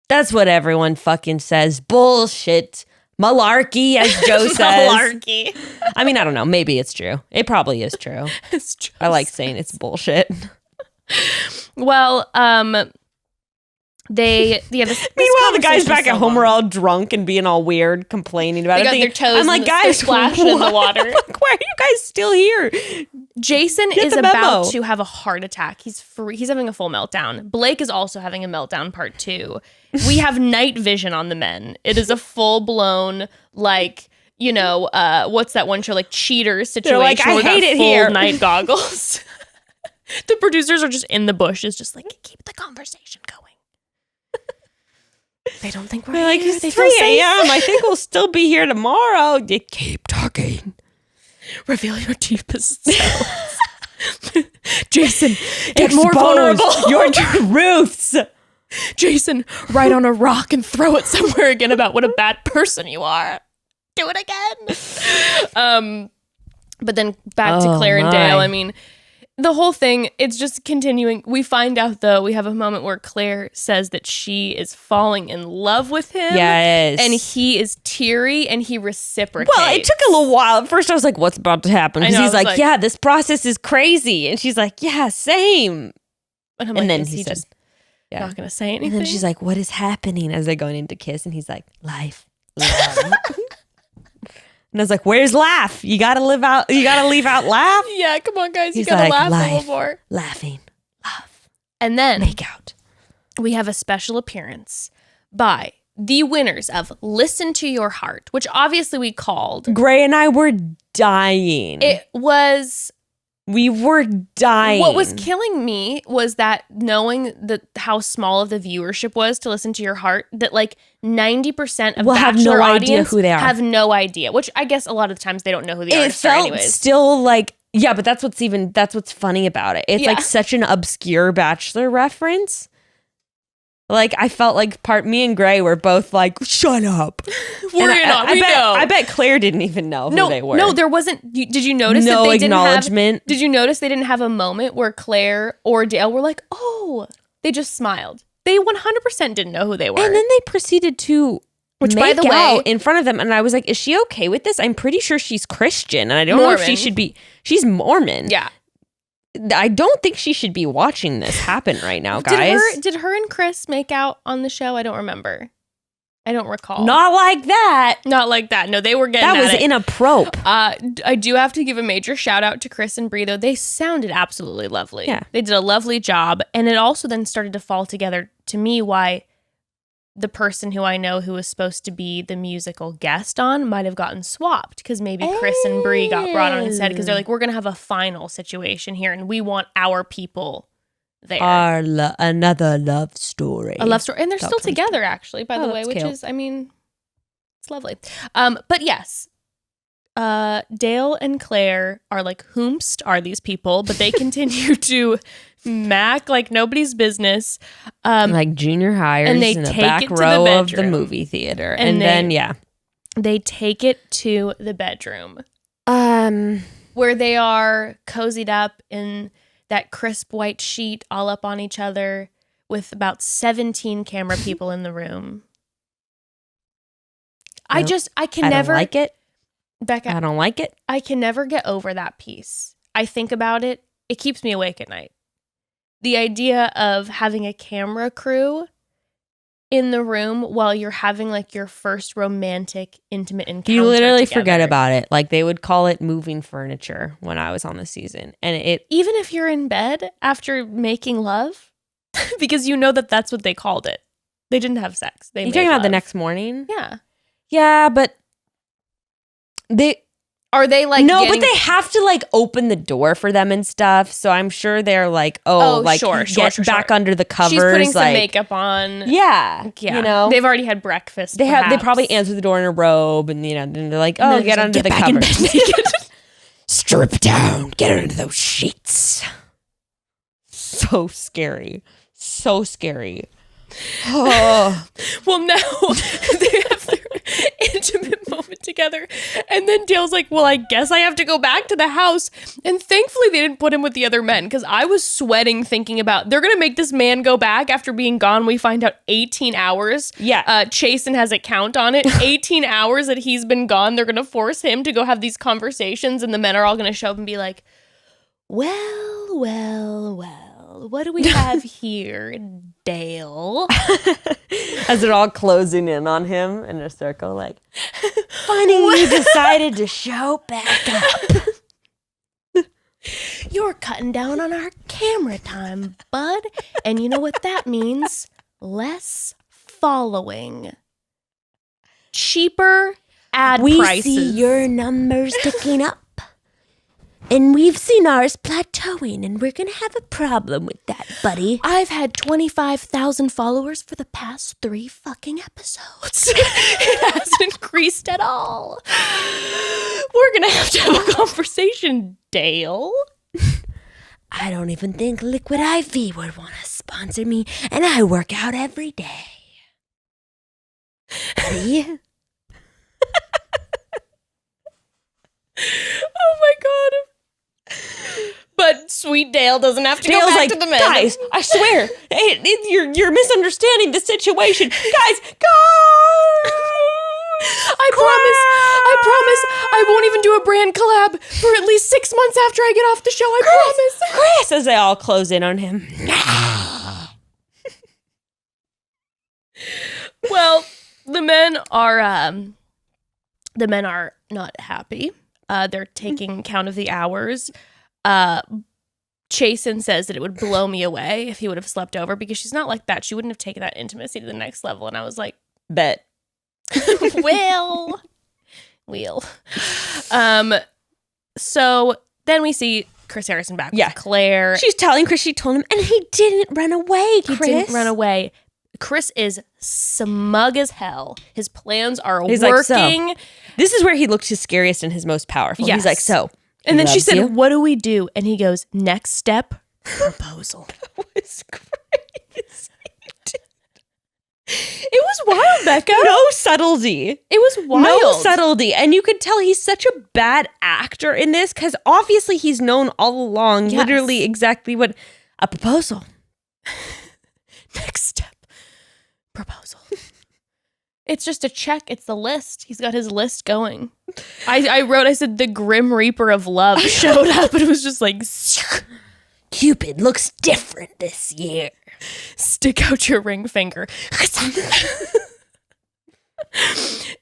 That's what everyone fucking says. Bullshit. Malarkey, as Joe says. Malarkey. I mean, I don't know. Maybe it's true. It probably is true. I like saying it's bullshit. Well, this Meanwhile, the guys conversation's back at so home are long. all drunk and being all weird, complaining about They it. got their toes I'm like, in guys, splashing in the water. Like, why are you guys still here? Jason Get is the memo. about to have a heart attack. He's having a full meltdown. Blake is also having a meltdown part 2. We have night vision on the men. It is a full blown like, what's that one show, like Cheaters situation? They're like, I where hate got it full here. night goggles. The producers are just in the bushes, just like, keep the conversation going. They don't think we're They're like, here. it's They 3 feel safe. a.m. I think we'll still be here tomorrow. You keep talking. Reveal your deepest selves. Jason, get more Expose vulnerable. your truths. Jason, write on a rock and throw it somewhere again about what a bad person you are. Do it again. But then back to Claire and my. Dale. I mean, the whole thing, it's just continuing. We find out, though, we have a moment where Claire says that she is falling in love with him. Yes. And he is teary and he reciprocates. Well, it took a little while. At first, I was like, what's about to happen? I Because know, he's I was like, like- yeah, this process is crazy. And she's like, yeah, same. And, I'm And like, then is he said, just yeah. not going to say anything? And then she's like, what is happening as they're going into kiss? And he's like, life, love. And I was like, where's laugh? You got to leave out laugh? yeah, come on, guys. He's You got to like, laugh a life, little more. laughing, love, And then make out. we have a special appearance by the winners of Listen to Your Heart, which obviously we called. Gray and I were dying. We were dying. What was killing me was that knowing that how small of the viewership was to Listen to Your Heart, that like 90% of We'll have no Bachelor idea audience who they are. have no idea, which I guess a lot of the times they don't know who the It artists are felt anyways. still like, yeah, but that's what's funny about it. It's Yeah. like such an obscure Bachelor reference. Like I felt like me and Gray were both like, shut up. We're And in on, we know. I bet Claire didn't even know who they were. No, there wasn't. Did you notice No that they didn't have? acknowledgement. Did you notice they didn't have a moment where Claire or Dale were like, "Oh," they just smiled. They 100% didn't know who they were. And then they proceeded to Which, make by the way, out in front of them. And I was like, is she okay with this? I'm pretty sure she's Christian. And I don't know if she Mormon. should be. She's Mormon. Yeah. I don't think she should be watching this happen right now, guys. Did her and Chris make out on the show? I don't remember. I don't recall. Not like that. Not like that. No, they were getting That at was it. inappropriate. I do have to give a major shout out to Chris and Brie, though. They sounded absolutely lovely. Yeah. They did a lovely job. And it also then started to fall together to me why the person who I know who was supposed to be the musical guest on might have gotten swapped, because maybe Chris and Brie got brought on instead, because they're like, we're going to have a final situation here and we want our people there. Another love story. A love story. And they're still together, actually, by the way, that's which cute. is, I mean, it's lovely. But yes, Dale and Claire are like, whomst are these people? But they continue to mac like nobody's business. Like junior hires and they in the take back it to row the of the bedroom. movie theater. And And then, they take it to the bedroom yeah. where they are cozied up in that crisp white sheet all up on each other with about 17 camera people in the room. I can never don't like it. Becca, I don't like it. I can never get over that piece. I think about it. It keeps me awake at night. The idea of having a camera crew in the room while you're having like your first romantic, intimate encounter. You literally together. forget about it. Like they would call it moving furniture when I was on the season. And it, Even if you're in bed after making love, because you know that that's what they called it. They didn't have sex. They you made talking about the love. next morning? Yeah. Yeah, but Are they like no, getting- but they have to like open the door for them and stuff. So I'm sure they're like, sure, get back sure. under the covers. She's putting some like, makeup on. Yeah, Yeah. you know, They've already had breakfast. they perhaps. probably answer the door in a robe, and you know, then they're like, And oh, then get just under get the back in covers, bed naked. strip down, get under those sheets. So scary, so scary. Oh, Well, now they have their intimate moment together. And then Dale's like, well, I guess I have to go back to the house. And thankfully they didn't put him with the other men, because I was sweating thinking about, they're going to make this man go back after being gone. We find out 18 hours. Yeah. Chasen has a count on it. 18 hours that he's been gone. They're going to force him to go have these conversations. And the men are all going to show up and be like, well, what do we have here, Dale? as they're all closing in on him in a circle, like, funny you decided to show back up. You're cutting down on our camera time, bud. And you know what that means? Less following. Cheaper ad We prices. see your numbers ticking up. And we've seen ours plateauing, and we're going to have a problem with that, buddy. I've had 25,000 followers for the past 3 fucking episodes. It hasn't increased at all. We're going to have a conversation, Dale. I don't even think Liquid IV would want to sponsor me, and I work out every day. Buddy. Oh my God. But sweet Dale doesn't have to go Dale's back like, to the men. guys, I swear, you're misunderstanding the situation. Guys, go! I promise, I won't even do a brand collab for at least 6 months after I get off the show. I promise. Chris, as they all close in on him. Well, the men are not happy. They're taking count of the hours. Chasen says that it would blow me away if he would have slept over, because she's not like that. She wouldn't have taken that intimacy to the next level. And I was like, Bet. Will. So then we see Chris Harrison back with Claire. She's telling Chris she told him, and he didn't run away, Chris. He didn't run away. Chris is smug as hell. His plans are He's working. like, so. This is where he looked his scariest and his most powerful. Yes. He's like, so. And then she said, you? what do we do? And he goes, next step, proposal. That was crazy. It was wild, Becca. No subtlety. It was wild. No subtlety. And you could tell he's such a bad actor in this, because obviously he's known all along, Yes. literally exactly what a proposal. Next step, proposal. It's just a check. It's the list. He's got his list going. I said the Grim Reaper of Love showed up and it was just like, Cupid looks different this year. Stick out your ring finger.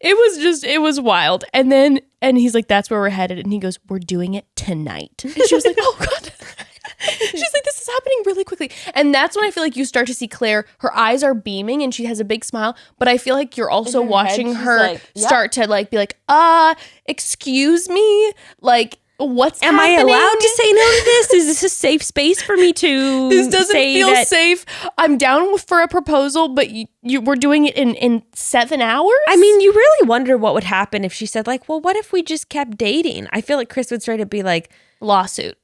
It was wild. And he's like, that's where we're headed. And he goes, we're doing it tonight. And she was like, oh God. She's like, this is happening really quickly. And that's when I feel like you start to see Claire, her eyes are beaming and she has a big smile. But I feel like you're also watching her start to like be like, excuse me? Like, what's Am happening? I allowed to say no to this? Is this a safe space for me to This doesn't say feel that- safe. I'm down for a proposal, but we're doing it in 7 hours? I mean, you really wonder what would happen if she said like, well, what if we just kept dating? I feel like Chris would straight up be like, lawsuit.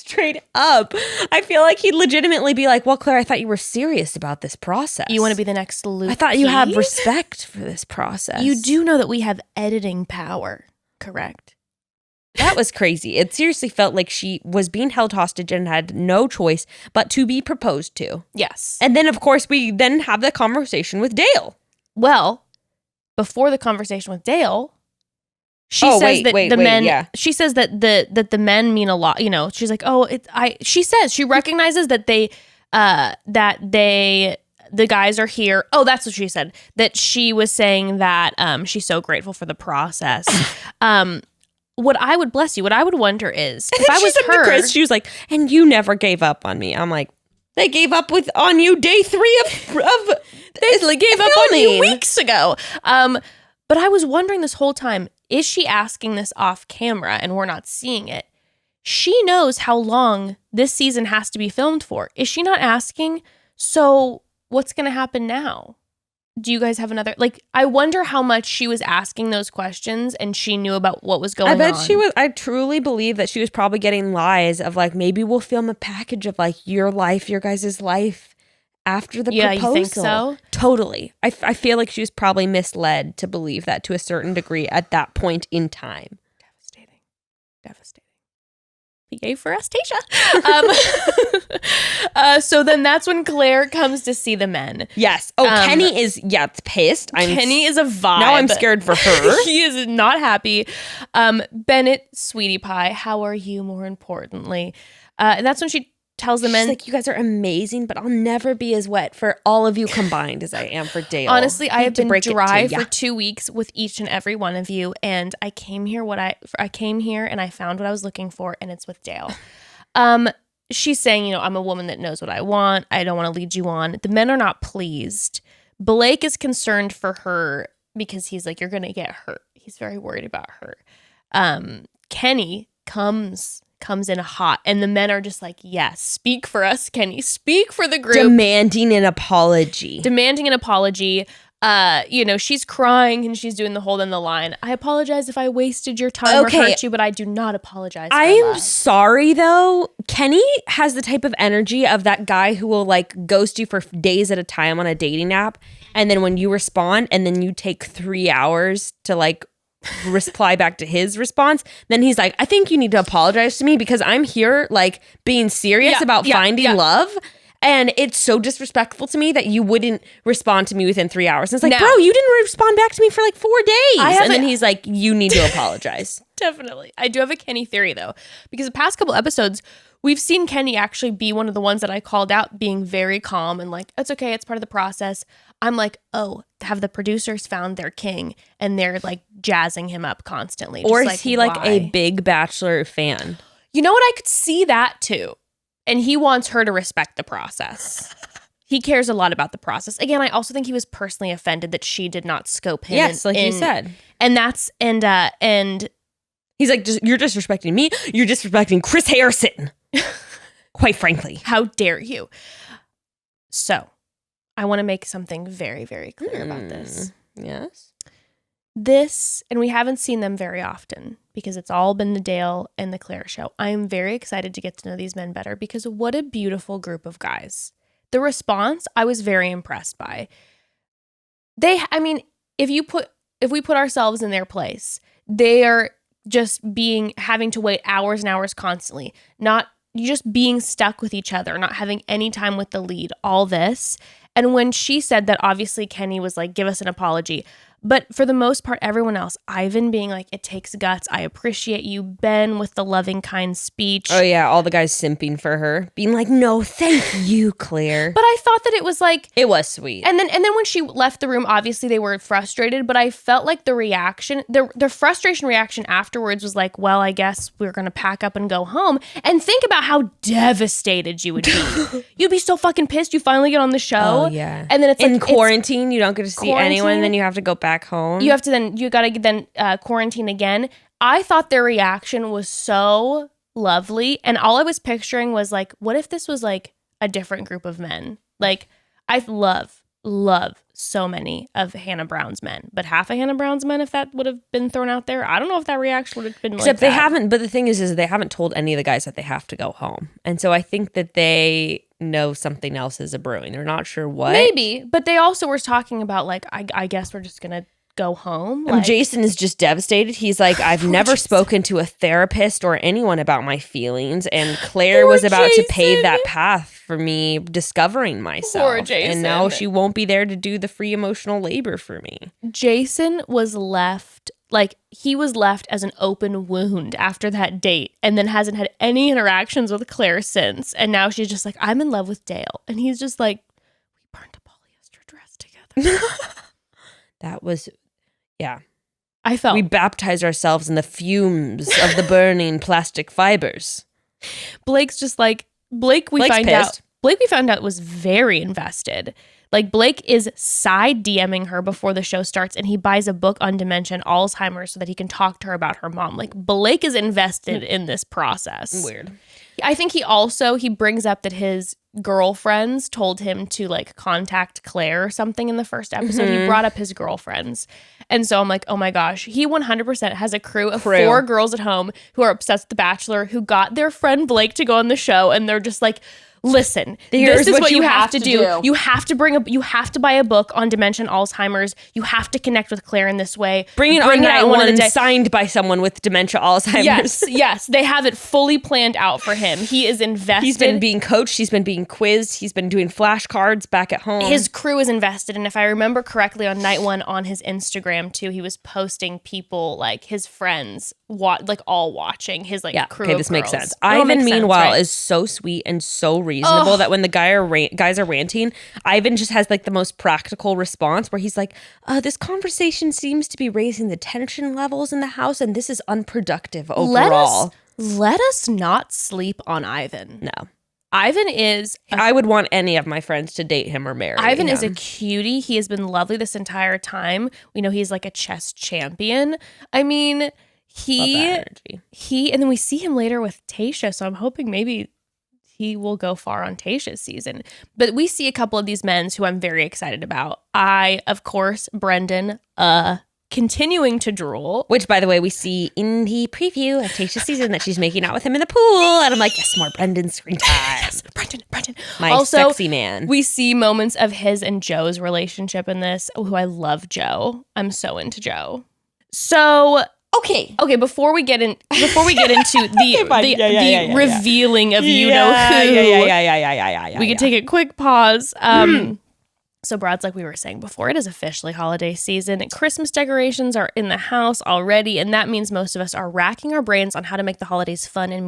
straight up. I feel like he'd legitimately be like, well, Claire, I thought you were serious about this process. You want to be the next Luke? I thought you had respect for this process. You do know that we have editing power, correct? That was crazy. It seriously felt like she was being held hostage and had no choice but to be proposed to. Yes. And then, of course, we then have the conversation with Dale. Well, before the conversation with Dale, she says that the men. She says that the men mean a lot. You know, she's like, she says she recognizes that the guys are here. Oh, that's what she said. That she was saying that she's so grateful for the process. What I would wonder is if I was her, Chris, she was like, and you never gave up on me. I'm like, they gave up on you day 3 of they gave up on you weeks ago. But I was wondering this whole time, is she asking this off camera and we're not seeing it? She knows how long this season has to be filmed for. Is she not asking, so what's going to happen now? Do you guys have another? Like, I wonder how much she was asking those questions and she knew about what was going on. I bet she was. I truly believe that she was probably getting lies of like, maybe we'll film a package of like your guys' life after the proposal. Yeah, you think so? Totally. I feel like she was probably misled to believe that to a certain degree at that point in time. Devastating. Yay for us, Tayshia. So then that's when Claire comes to see the men. Yes. Oh, Kenny is, pissed. Kenny is a vibe. Now I'm scared for her. He is not happy. Bennett, sweetie pie, how are you, more importantly? And that's when she tells the men. She's like, you guys are amazing, but I'll never be as wet for all of you combined as I am for Dale. Honestly, I have been dry for 2 weeks with each and every one of you, and I came here and I found what I was looking for, and it's with Dale. She's saying, I'm a woman that knows what I want. I don't want to lead you on. The men are not pleased. Blake is concerned for her because he's like, you're going to get hurt. He's very worried about her. Kenny comes in hot, and the men are just like, yes, speak for us, Kenny, speak for the group. Demanding an apology. She's crying and she's doing the hold in the line. I apologize if I wasted your time or hurt you, but I do not apologize for I'm sorry though. Kenny has the type of energy of that guy who will like ghost you for days at a time on a dating app, and then when you respond and then you take 3 hours to like reply back to his response, then he's like, I think you need to apologize to me because I'm here like being serious about finding love, and it's so disrespectful to me that you wouldn't respond to me within 3 hours. And it's like, bro, you didn't respond back to me for like 4 days. And then he's like, you need to apologize. Definitely. I do have a Kenny theory though, because the past couple episodes we've seen Kenny actually be one of the ones that I called out being very calm and like, it's okay, it's part of the process. I'm like, oh, have the producers found their king and they're like jazzing him up constantly? Or is he like a big Bachelor fan? You know what? I could see that too. And he wants her to respect the process. He cares a lot about the process. Again, I also think he was personally offended that she did not scope him. Yes, you said. And that's, and he's like, you're disrespecting me. You're disrespecting Chris Harrison. Quite frankly. How dare you? So, I want to make something very, very clear about this. Yes. This, and we haven't seen them very often because it's all been the Dale and the Clare show. I am very excited to get to know these men better because what a beautiful group of guys. The response, I was very impressed by. If we put ourselves in their place, they are just having to wait hours and hours constantly, not you just being stuck with each other, not having any time with the lead, all this. And when she said that, obviously Kenny was like, give us an apology. But for the most part, everyone else, Ivan being like, it takes guts. I appreciate you. Ben with the loving, kind speech. Oh, yeah. All the guys simping for her, being like, no, thank you, Claire. But I thought that it was like... It was sweet. And then when she left the room, obviously they were frustrated, but I felt like the reaction, the frustration reaction afterwards was like, well, I guess we're going to pack up and go home. And think about how devastated you would be. You'd be so fucking pissed. You finally get on the show. Oh, yeah. And then it's in like... quarantine, you don't get to see anyone, then you have to go back home. You gotta quarantine again. I thought their reaction was so lovely, and all I was picturing was like, what if this was like a different group of men? Like, I love so many of Hannah Brown's men, but half of Hannah Brown's men, if that would have been thrown out there, I don't know if that reaction would have been Except like they that. haven't, but the thing is they haven't told any of the guys that they have to go home. And so I think that they know something else is a brewing. They're not sure what. Maybe, but they also were talking about like, I guess we're just gonna go home. Like, Jason is just devastated. He's like, I've never spoken to a therapist or anyone about my feelings, and Claire was about to pave that path for me discovering myself. Poor Jason. And now she won't be there to do the free emotional labor for me. Jason was left, like, he was left as an open wound after that date, and then hasn't had any interactions with Claire since. And now she's just like, I'm in love with Dale. And he's just like, we burned a polyester dress together. That was... Yeah. We baptized ourselves in the fumes of the burning plastic fibers. Blake's just like, Blake we found out was very invested. Like, Blake is side DMing her before the show starts, and he buys a book on dementia and Alzheimer's so that he can talk to her about her mom. Like, Blake is invested in this process. Weird. I think he brings up that his girlfriends told him to like contact Claire or something in the first episode. He brought up his girlfriends. And so I'm like, oh my gosh, he 100% has a crew of 4 girls at home who are obsessed with The Bachelor, who got their friend Blake to go on the show, and they're just like, listen, this is what you have to do. You have to buy a book on dementia and Alzheimer's. You have to connect with Claire in this way. Bring it on night one, signed by someone with dementia, Alzheimer's. Yes. They have it fully planned out for him. He is invested. He's been being coached. He's been being quizzed. He's been doing flashcards back at home. His crew is invested. And if I remember correctly, on night one on his Instagram too, he was posting people, like his friends, all watching his crew of girls. This makes sense. Ivan, meanwhile, is so sweet and so reasonable that when the guys are ranting, Ivan just has like the most practical response where he's like, this conversation seems to be raising the tension levels in the house, and this is unproductive overall. Let us not sleep on Ivan. No. Ivan is... I would want any of my friends to date him or marry Ivan him. is a cutie. He has been lovely this entire time. We know he's like a chess champion. I mean... And then we see him later with Tayshia, so I'm hoping maybe he will go far on Tayshia's season. But we see a couple of these men who I'm very excited about. Of course, Brendan, continuing to drool. Which, by the way, we see in the preview of Tayshia's season that she's making out with him in the pool. And I'm like, yes, more Brendan screen time. Yes, Brendan. My sexy man. We see moments of his and Joe's relationship in this. Oh, I love Joe. I'm so into Joe. So... Okay. Before we get into the revealing of you know who, we can take a quick pause. So Brad's like we were saying before, it is officially holiday season. Christmas decorations are in the house already, and that means most of us are racking our brains on how to make the holidays fun and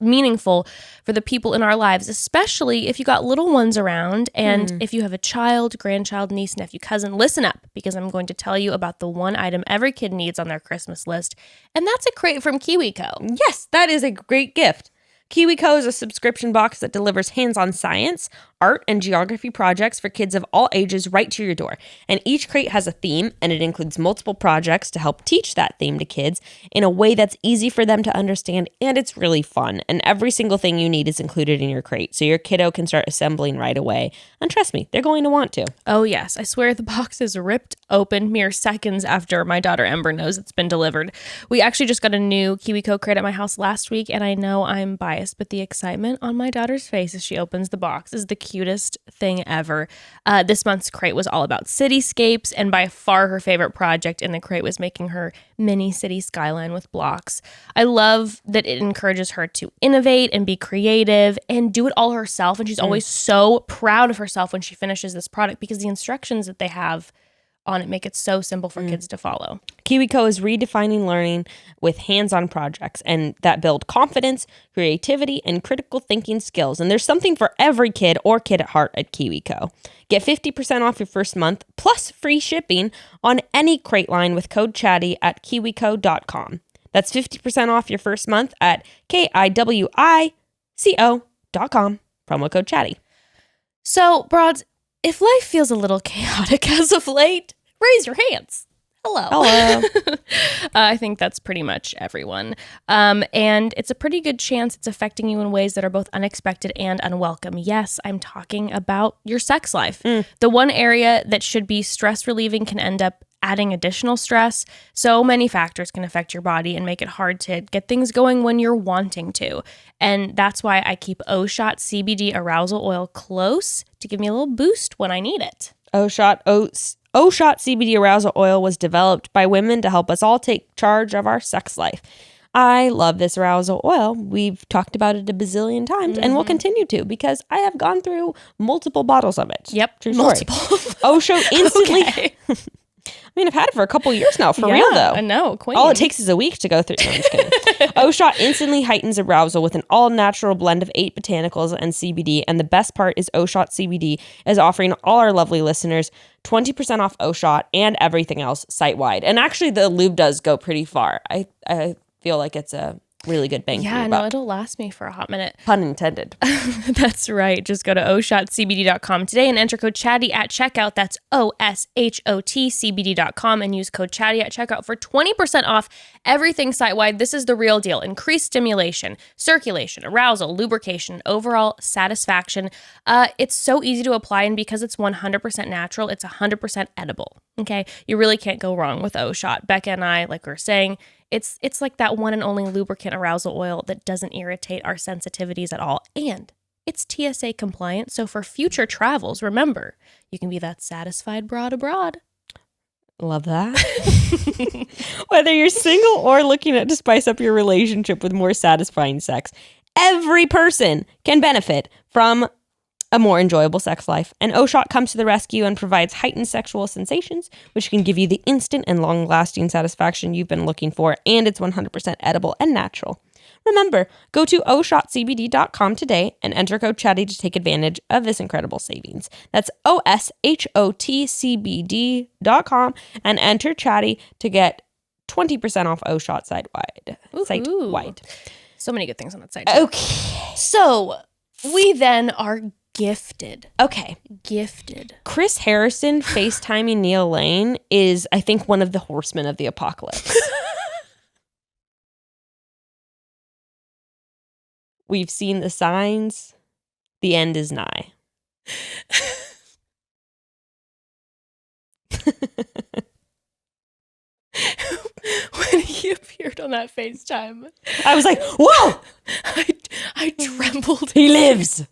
meaningful for the people in our lives, especially if you got little ones around. And if you have a child, grandchild, niece, nephew, cousin, listen up, because I'm going to tell you about the one item every kid needs on their Christmas list, and that's a crate from KiwiCo. Yes, that is a great gift. KiwiCo is a subscription box that delivers hands-on science, art, and geography projects for kids of all ages right to your door. And each crate has a theme, and it includes multiple projects to help teach that theme to kids in a way that's easy for them to understand, and it's really fun. And every single thing you need is included in your crate, so your kiddo can start assembling right away. And trust me, they're going to want to. Oh yes, I swear the box is ripped open mere seconds after my daughter Ember knows it's been delivered. We actually just got a new KiwiCo crate at my house last week, and I know I'm biased, but the excitement on my daughter's face as she opens the box is the cutest thing ever. This month's crate was all about cityscapes, and by far her favorite project in the crate was making her mini city skyline with blocks. I love that it encourages her to innovate and be creative and do it all herself, and she's always so proud of herself when she finishes this product because the instructions that they have on it make it so simple for kids to follow. KiwiCo is redefining learning with hands-on projects and that build confidence, creativity, and critical thinking skills. And there's something for every kid or kid at heart at KiwiCo. Get 50% off your first month plus free shipping on any crate line with code chatty at kiwico.com. That's 50% off your first month at kiwico.com. Promo code chatty. So, broads, if life feels a little chaotic as of late, raise your hands. Hello. I think that's pretty much everyone. And it's a pretty good chance it's affecting you in ways that are both unexpected and unwelcome. Yes, I'm talking about your sex life. The one area that should be stress relieving can end up adding additional stress. So many factors can affect your body and make it hard to get things going when you're wanting to. And that's why I keep O-Shot CBD arousal oil close to give me a little boost when I need it. O-Shot CBD arousal oil was developed by women to help us all take charge of our sex life. I love this arousal oil. We've talked about it a bazillion times and we'll continue to because I have gone through multiple bottles of it. Yep, true multiple. Story. Osho instantly... Okay. I mean, I've had it for a couple years now, for real though. I know, queen. All it takes is a week to go through. No, I'm just kidding. O-Shot instantly heightens arousal with an all-natural blend of 8 botanicals and CBD. And the best part is O-Shot CBD is offering all our lovely listeners 20% off O-Shot and everything else site-wide. And actually, the lube does go pretty far. I feel like it's a really good bang for your buck. It'll last me for a hot minute. Pun intended. That's right. Just go to oshotcbd.com today and enter code chatty at checkout. That's OSHOTCBD.com and use code chatty at checkout for 20% off everything site-wide. This is the real deal. Increased stimulation, circulation, arousal, lubrication, overall satisfaction. It's so easy to apply, and because it's 100% natural, it's 100% edible. Okay? You really can't go wrong with O-Shot. Becca and I, like we were saying, it's like that one and only lubricant arousal oil that doesn't irritate our sensitivities at all. And it's TSA compliant. So for future travels, remember, you can be that satisfied broad abroad. Love that. Whether you're single or looking to spice up your relationship with more satisfying sex, every person can benefit from a more enjoyable sex life. And O-Shot comes to the rescue and provides heightened sexual sensations, which can give you the instant and long-lasting satisfaction you've been looking for, and it's 100% edible and natural. Remember, go to oshotcbd.com today and enter code chatty to take advantage of this incredible savings. That's oshotcbd.com and enter chatty to get 20% off O-Shot site-wide. Site-wide. So many good things on that site. Okay. So we then are gifted. Okay. Gifted. Chris Harrison FaceTiming Neil Lane is, I think, one of the horsemen of the apocalypse. We've seen the signs. The end is nigh. When he appeared on that FaceTime, I was like, whoa! I trembled. He lives.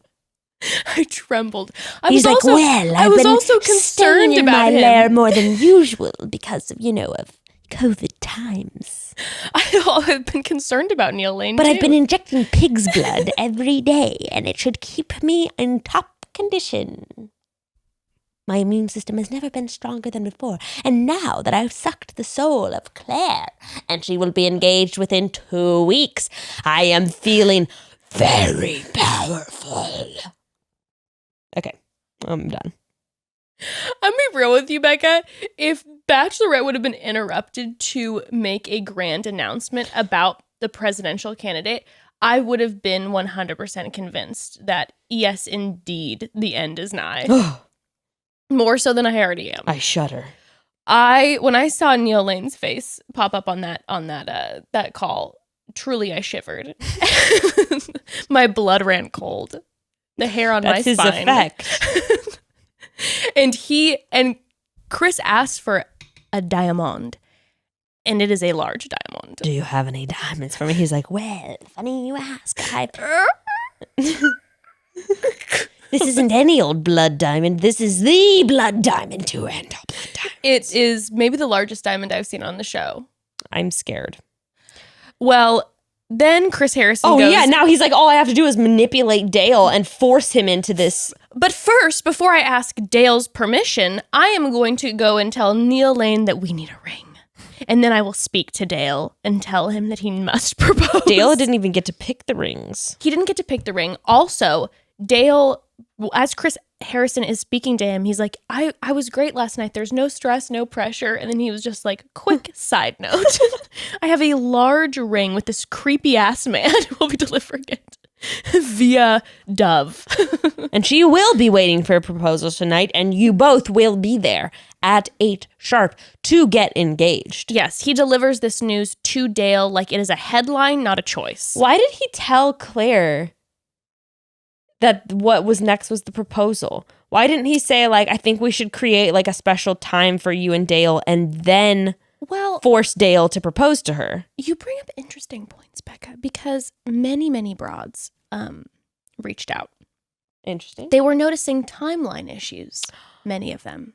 I trembled. He's like, well, I was also concerned in about my him. lair more than usual because of, of COVID times. I've been concerned about Neil Lane, But too. I've been injecting pig's blood every day, and it should keep me in top condition. My immune system has never been stronger than before, and now that I've sucked the soul of Clare, and she will be engaged within 2 weeks, I am feeling very powerful. Okay, I'm done. I'm gonna be real with you, Becca. If Bachelorette would have been interrupted to make a grand announcement about the presidential candidate, I would have been 100% convinced that, yes, indeed, the end is nigh. More so than I already am. I shudder. When I saw Neil Lane's face pop up on that call, truly I shivered. My blood ran cold. The hair on my spine. That's his effect. And Chris asked for a diamond, and it is a large diamond. Do you have any diamonds for me? He's like, well, Funny you ask. This isn't any old blood diamond. This is the blood diamond to end all blood diamonds. It is maybe the largest diamond I've seen on the show. I'm scared. Well, then Chris Harrison goes... Oh, yeah. Now he's like, all I have to do is manipulate Dale and force him into this. But first, before I ask Dale's permission, I am going to go and tell Neil Lane that we need a ring. And then I will speak to Dale and tell him that he must propose. Dale didn't even get to pick the rings. He didn't get to pick the ring. Also, Dale, as Chris Harrison is speaking to him, he's like, I was great last night. There's no stress, no pressure. And then he was just like, quick side note. I have a large ring with this creepy ass man who will be delivering it via Dove. And she will be waiting for a proposal tonight, and you both will be there at 8 sharp to get engaged. Yes, he delivers this news to Dale like it is a headline, not a choice. Why did he tell Claire that what was next was the proposal? Why didn't he say, like, I think we should create like a special time for you and Dale and then force Dale to propose to her? You bring up interesting points, Becca, because many broads reached out. Interesting. They were noticing timeline issues, many of them.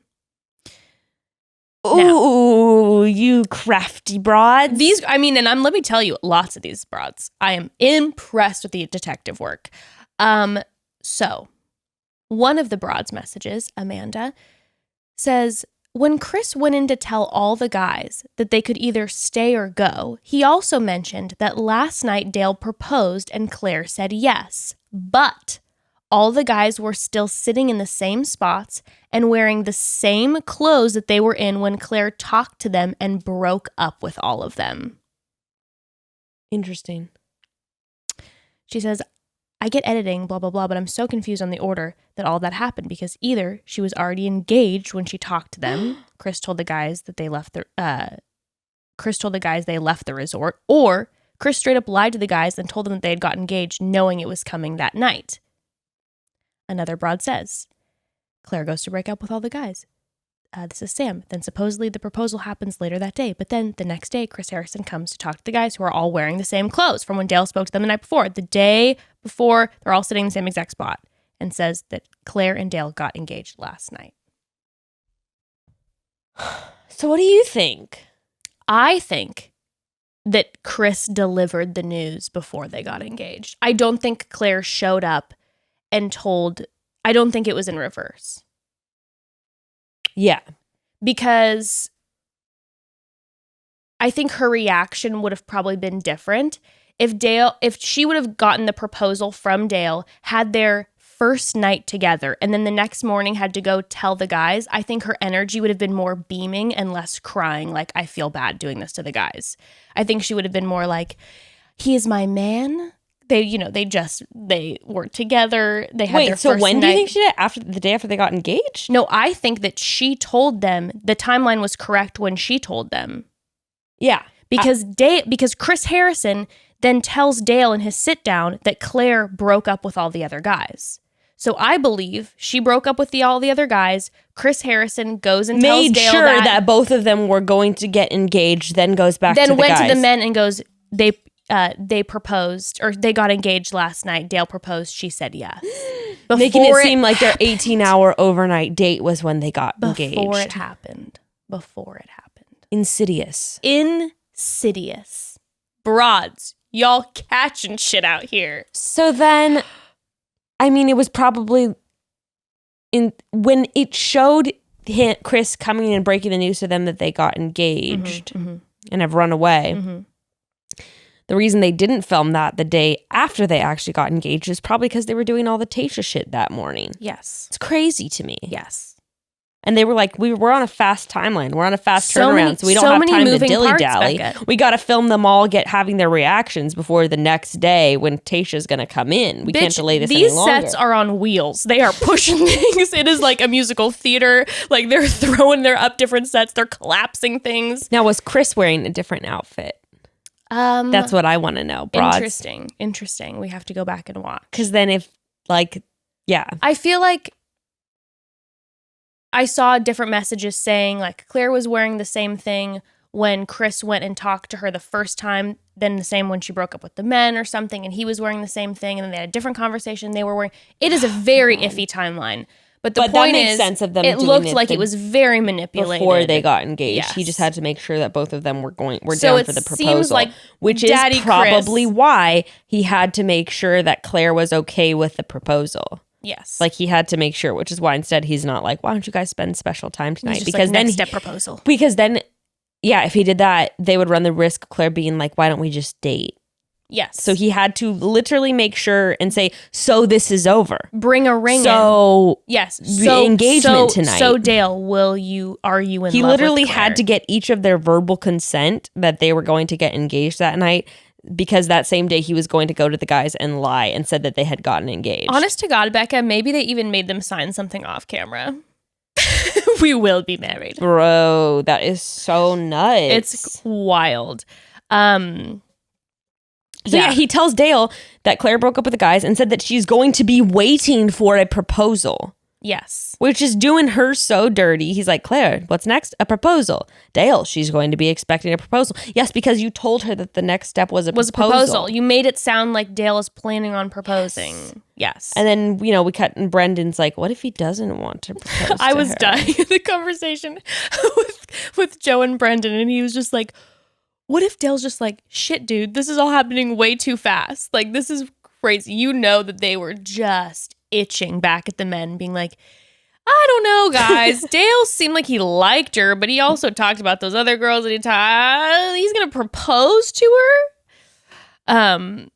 Ooh, you crafty broads. Let me tell you, lots of these broads. I am impressed with the detective work. So one of the broad's messages, Amanda, says, when Chris went in to tell all the guys that they could either stay or go, he also mentioned that last night Dale proposed and Claire said yes, but all the guys were still sitting in the same spots and wearing the same clothes that they were in when Claire talked to them and broke up with all of them. Interesting. She says, I get editing, blah, blah, blah, but I'm so confused on the order that all that happened because either she was already engaged when she talked to them, Chris told the guys they left the resort, or Chris straight up lied to the guys and told them that they had got engaged knowing it was coming that night. Another broad says, Claire goes to break up with all the guys. This is Sam. Then supposedly the proposal happens later that day. But then the next day, Chris Harrison comes to talk to the guys who are all wearing the same clothes from when Dale spoke to them the night before. The day before, they're all sitting in the same exact spot, and says that Claire and Dale got engaged last night. So what do you think? I think that Chris delivered the news before they got engaged. I don't think Claire showed up and told... I don't think it was in reverse. Yeah. Because I think her reaction would have probably been different if she would have gotten the proposal from Dale, had their first night together, and then the next morning had to go tell the guys. I think her energy would have been more beaming and less crying, like, I feel bad doing this to the guys. I think she would have been more like, he is my man. They were together. They had their first night. Wait, so when do you think she did it? After the day after they got engaged? No, I think that she told them, the timeline was correct when she told them. Yeah. Because Chris Harrison then tells Dale in his sit down that Claire broke up with all the other guys. So I believe she broke up with all the other guys. Chris Harrison goes and tells Dale that both of them were going to get engaged, then goes back to the guys. Then went to the men and goes, they proposed, or they got engaged last night. Dale proposed. She said yes. Making it seem like their 18-hour overnight date was when they got engaged. Before it happened. Insidious. Broads. Y'all catching shit out here. So then, I mean, it was probably when it showed Chris coming in and breaking the news to them that they got engaged and have run away. Mm-hmm. The reason they didn't film that the day after they actually got engaged is probably because they were doing all the Tayshia shit that morning. Yes. It's crazy to me. Yes. And they were like, we're on a fast timeline. We're on a fast turnaround, so we don't have time to dilly-dally. We got to film them all having their reactions before the next day when Tayshia's going to come in. We can't delay this any longer. These sets are on wheels. They are pushing things. It is like a musical theater. Like they're up different sets. They're collapsing things. Now, was Chris wearing a different outfit? That's what I want to know, broads. Interesting. We have to go back and watch. Because then I feel like I saw different messages saying like Claire was wearing the same thing when Chris went and talked to her the first time, then the same when she broke up with the men or something, and he was wearing the same thing, and then they had a different conversation they were wearing. It is a very iffy timeline. But the point that makes is, sense of them it doing looked it like it was very manipulated. Before they got engaged. Yes. He just had to make sure that both of them were down for the proposal. Seems like which Daddy is probably Chris, why he had to make sure that Claire was okay with the proposal. yes. Like he had to make sure, which is why instead he's not like, why don't you guys spend special time tonight? Just Because like then next step proposal. Because then, yeah, if he did that, they would run the risk of Claire being like, why don't we just date? Yes. So he had to literally make sure and say, so this is over. Bring a ring in. So yes. the engagement tonight. So Dale, are you in He love literally with Claire? had to get each of their verbal consent that they were going to get engaged that night, because that same day he was going to go to the guys and lie and said that they had gotten engaged. Honest to God, Becca, maybe they even made them sign something off camera. We will be married. Bro, that is so nuts. It's wild. So yeah, he tells Dale that Claire broke up with the guys and said that she's going to be waiting for a proposal. Yes. Which is doing her so dirty. He's like, Claire, what's next? A proposal. Dale, she's going to be expecting a proposal. Yes, because you told her that the next step was a proposal. You made it sound like Dale is planning on proposing. Yes. And then, we cut and Brendan's like, what if he doesn't want to propose I to was her? dying in the conversation with Joe and Brendan, and he was just like, what if Dale's just like, shit, dude, this is all happening way too fast. Like, this is crazy. You know that they were just itching back at the men, being like, I don't know, guys. Dale seemed like he liked her, but he also talked about those other girls that he's going to propose to her.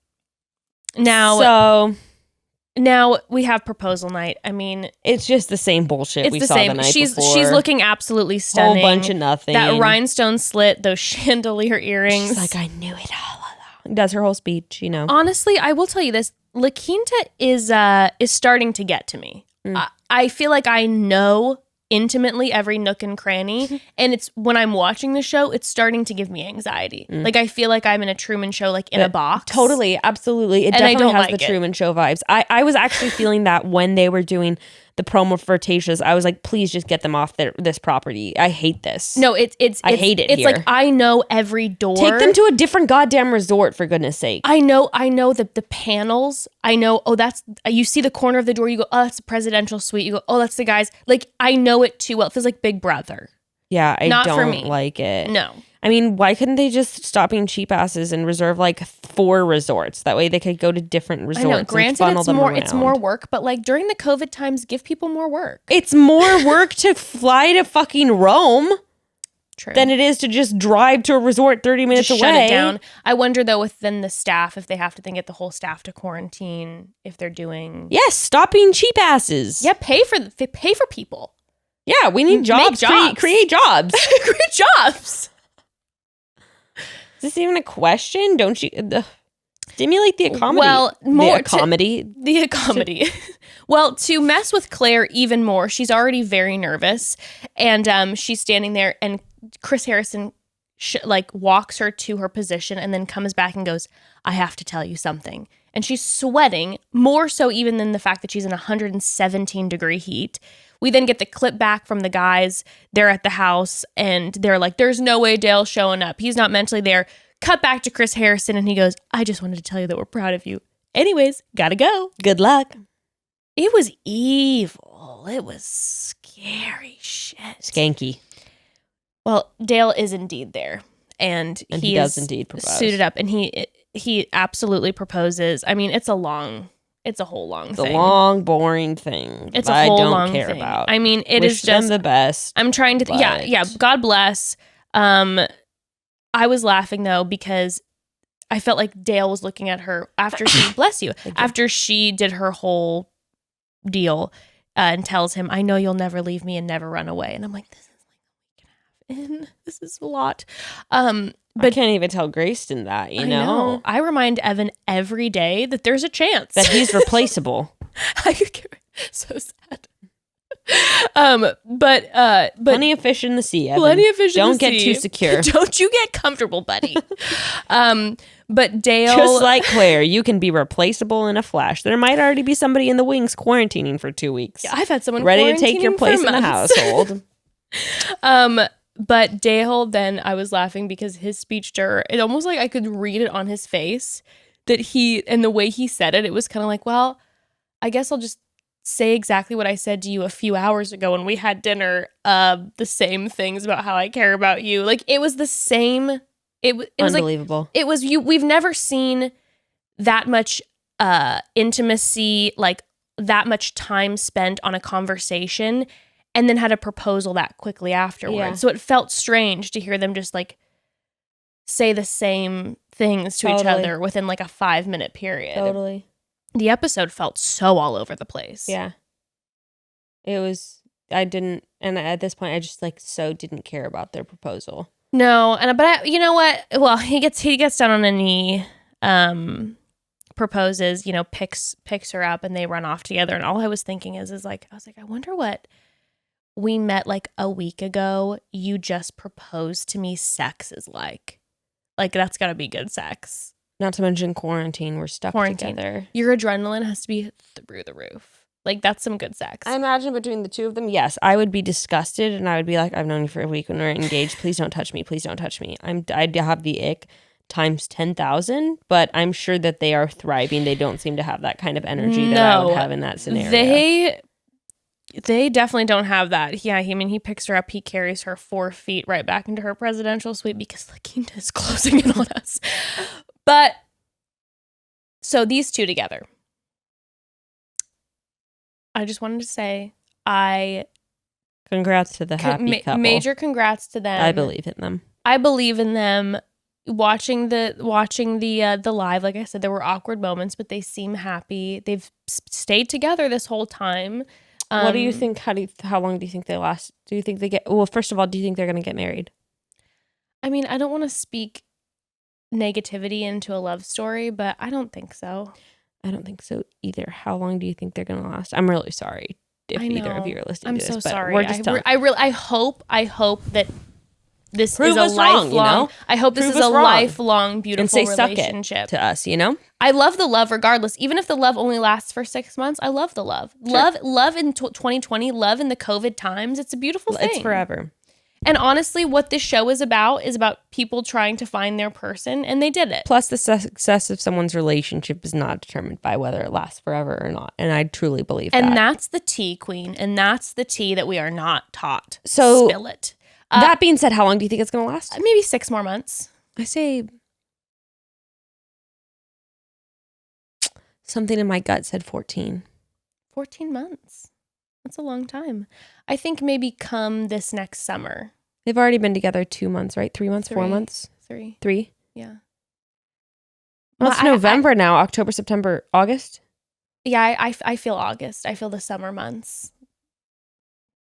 Now we have proposal night. I mean, it's just the same bullshit we saw the night before. She's looking absolutely stunning. Whole bunch of nothing. That rhinestone slit, those chandelier earrings. She's like, I knew it all along. Does her whole speech, Honestly, I will tell you this. La Quinta is starting to get to me. I feel like I know intimately every nook and cranny, and it's when I'm watching the show, it's starting to give me anxiety. Like, I feel like I'm in a Truman Show, like in a box. Totally, absolutely. It definitely has the Truman Show vibes. I was actually feeling that when they were doing the promo for Tayshia's. I was like, please just get them off this property. I hate this. No, I hate it. It's here. like, I know every door. Take them to a different goddamn resort, for goodness sake. I know the panels. I know, you see the corner of the door, you go, oh, that's a presidential suite. You go, oh, that's the guys. Like, I know it too well. It feels like Big Brother. Yeah, I Not for don't me. like it. No. I mean, why couldn't they just stop being cheap asses and reserve like 4 resorts? That way they could go to different resorts. I know. And Granted, funnel them around. it's more work, but like during the COVID times, give people more work. It's more work to fly to fucking Rome True. than it is to just drive to a resort 30 minutes Just away. shut it down. I wonder though, within the staff, if they have to then get the whole staff to quarantine, if they're doing. Yes, stop being cheap asses. Yeah, pay for people. Yeah, we need jobs. Create jobs. Create jobs. Is this even a question? Don't you stimulate the economy? Well, more the comedy. The comedy. Well, to mess with Claire even more, she's already very nervous, and she's standing there, and Chris Harrison walks her to her position, and then comes back and goes, "I have to tell you something." And she's sweating more so even than the fact that she's in 117-degree heat. We then get the clip back from the guys. They're at the house and they're like, there's no way Dale's showing up. He's not mentally there. Cut back to Chris Harrison and he goes, I just wanted to tell you that we're proud of you. Anyways, gotta go. Good luck. It was evil. It was scary shit. Skanky. Well, Dale is indeed there. And he does indeed propose. Suited up and he absolutely proposes. I mean, it's a whole long thing. It's a long, boring thing. It's a whole I don't long care thing. about. I mean, it Wish is just them the best. I'm trying to but- yeah, God bless. I was laughing though because I felt like Dale was looking at her after she bless you. After she did her whole deal and tells him, I know you'll never leave me and never run away. And I'm like, this is like a week and a half in. This is a lot. But I can't even tell Grayston that, you know? I remind Evan every day that there's a chance. That he's replaceable. I could get so sad. But plenty of fish in the sea, Evan. Plenty of fish in the sea. Don't get too secure. Don't you get comfortable, buddy. But Dale, just like Claire, you can be replaceable in a flash. There might already be somebody in the wings quarantining for 2 weeks. Yeah, I've had someone ready to take your quarantining place for in the months. household. But Dale, then I was laughing because his speech to her, it almost like I could read it on his face that and the way he said it, it was kind of like, well, I guess I'll just say exactly what I said to you a few hours ago when we had dinner. The same things about how I care about you. Like it was the same. It was Unbelievable. Like, it was you. We've never seen that much intimacy, like that much time spent on a conversation, and then had a proposal that quickly afterwards. Yeah. So it felt strange to hear them just like say the same things to each other within like a 5-minute period. Totally. The episode felt so all over the place. Yeah. It was, and at this point, I just like so didn't care about their proposal. No, you know what? Well, he gets down on a knee, proposes, picks her up, and they run off together. And all I was thinking is like, I wonder what we met like a week ago. You just proposed to me. Sex is like that's gotta be good sex. Not to mention quarantine. We're stuck together. Your adrenaline has to be through the roof. Like that's some good sex. I imagine between the two of them, yes, I would be disgusted, and I would be like, I've known you for a week when we're engaged. Please don't touch me. Please don't touch me. I'd have the ick times 10,000, but I'm sure that they are thriving. They don't seem to have that kind of energy that I would have in that scenario. They definitely don't have that. Yeah, he picks her up. He carries her 4 feet right back into her presidential suite because the Quinta is closing in on us. But so these two together, I just wanted to say, congrats to the happy couple. Major congrats to them. I believe in them. I believe in them. Watching the live, like I said, there were awkward moments, but they seem happy. They've stayed together this whole time. What do you think? How long do you think they last? Do you think they get? Well, first of all, do you think they're going to get married? I mean, I don't want to speak negativity into a love story, but I don't think so. I don't think so either. How long do you think they're going to last? I'm really sorry if either of you are listening to this. I'm so sorry. We're just I hope that this Prove is a us lifelong. wrong, I hope this Prove is a us wrong. lifelong, beautiful and say relationship. Suck it to us. I love the love regardless. Even if the love only lasts for 6 months, I love the love. Sure. Love in 2020, love in the COVID times. It's a beautiful thing. It's forever. And honestly, what this show is about people trying to find their person, and they did it. Plus, the success of someone's relationship is not determined by whether it lasts forever or not. And I truly believe that. And that's the tea, Queen. And that's the tea that we are not taught. So spill it. That being said, how long do you think it's going to last? Maybe 6 more months. I say something in my gut said 14. 14 months. That's a long time. I think maybe come this next summer. They've already been together 2 months, right? 3 months, 4 months? 3. 3? Yeah. Well, it's November now. October, September, August? Yeah, I feel August. I feel the summer months.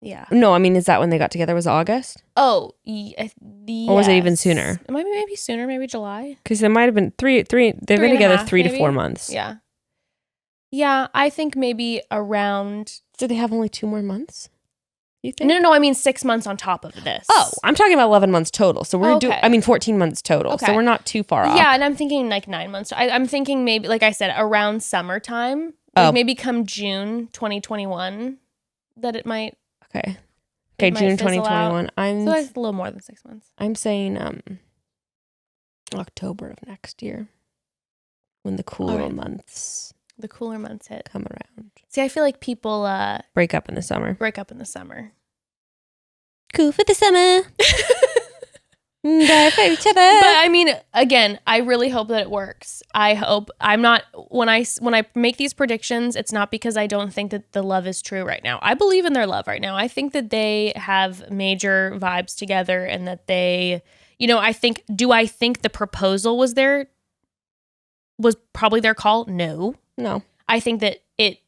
Yeah. No, I mean, is that when they got together? Was it August? Oh, yes. Or was it even sooner? It might be maybe sooner, maybe July. Because it might have been three. They've been together 3 to 4 months. Yeah. Yeah, I think maybe around. Do they have only 2 more months? You think? No, I mean 6 months on top of this. Oh, I'm talking about 11 months total. So we're doing, 14 months total. Okay. So we're not too far off. Yeah, and I'm thinking like 9 months. I'm thinking maybe, like I said, around summertime. Like maybe come June 2021 that it might. Okay, June 2021. So that's a little more than 6 months. I'm saying October of next year when the cooler months. The cooler months hit. Come around. See, I feel like people break up in the summer. Cool for the summer. Die for each other. But I mean, again, I really hope that it works. I hope I'm not when I make these predictions, it's not because I don't think that the love is true right now. I believe in their love right now. I think that they have major vibes together, and that they, I think the proposal was probably their call? No. I think that it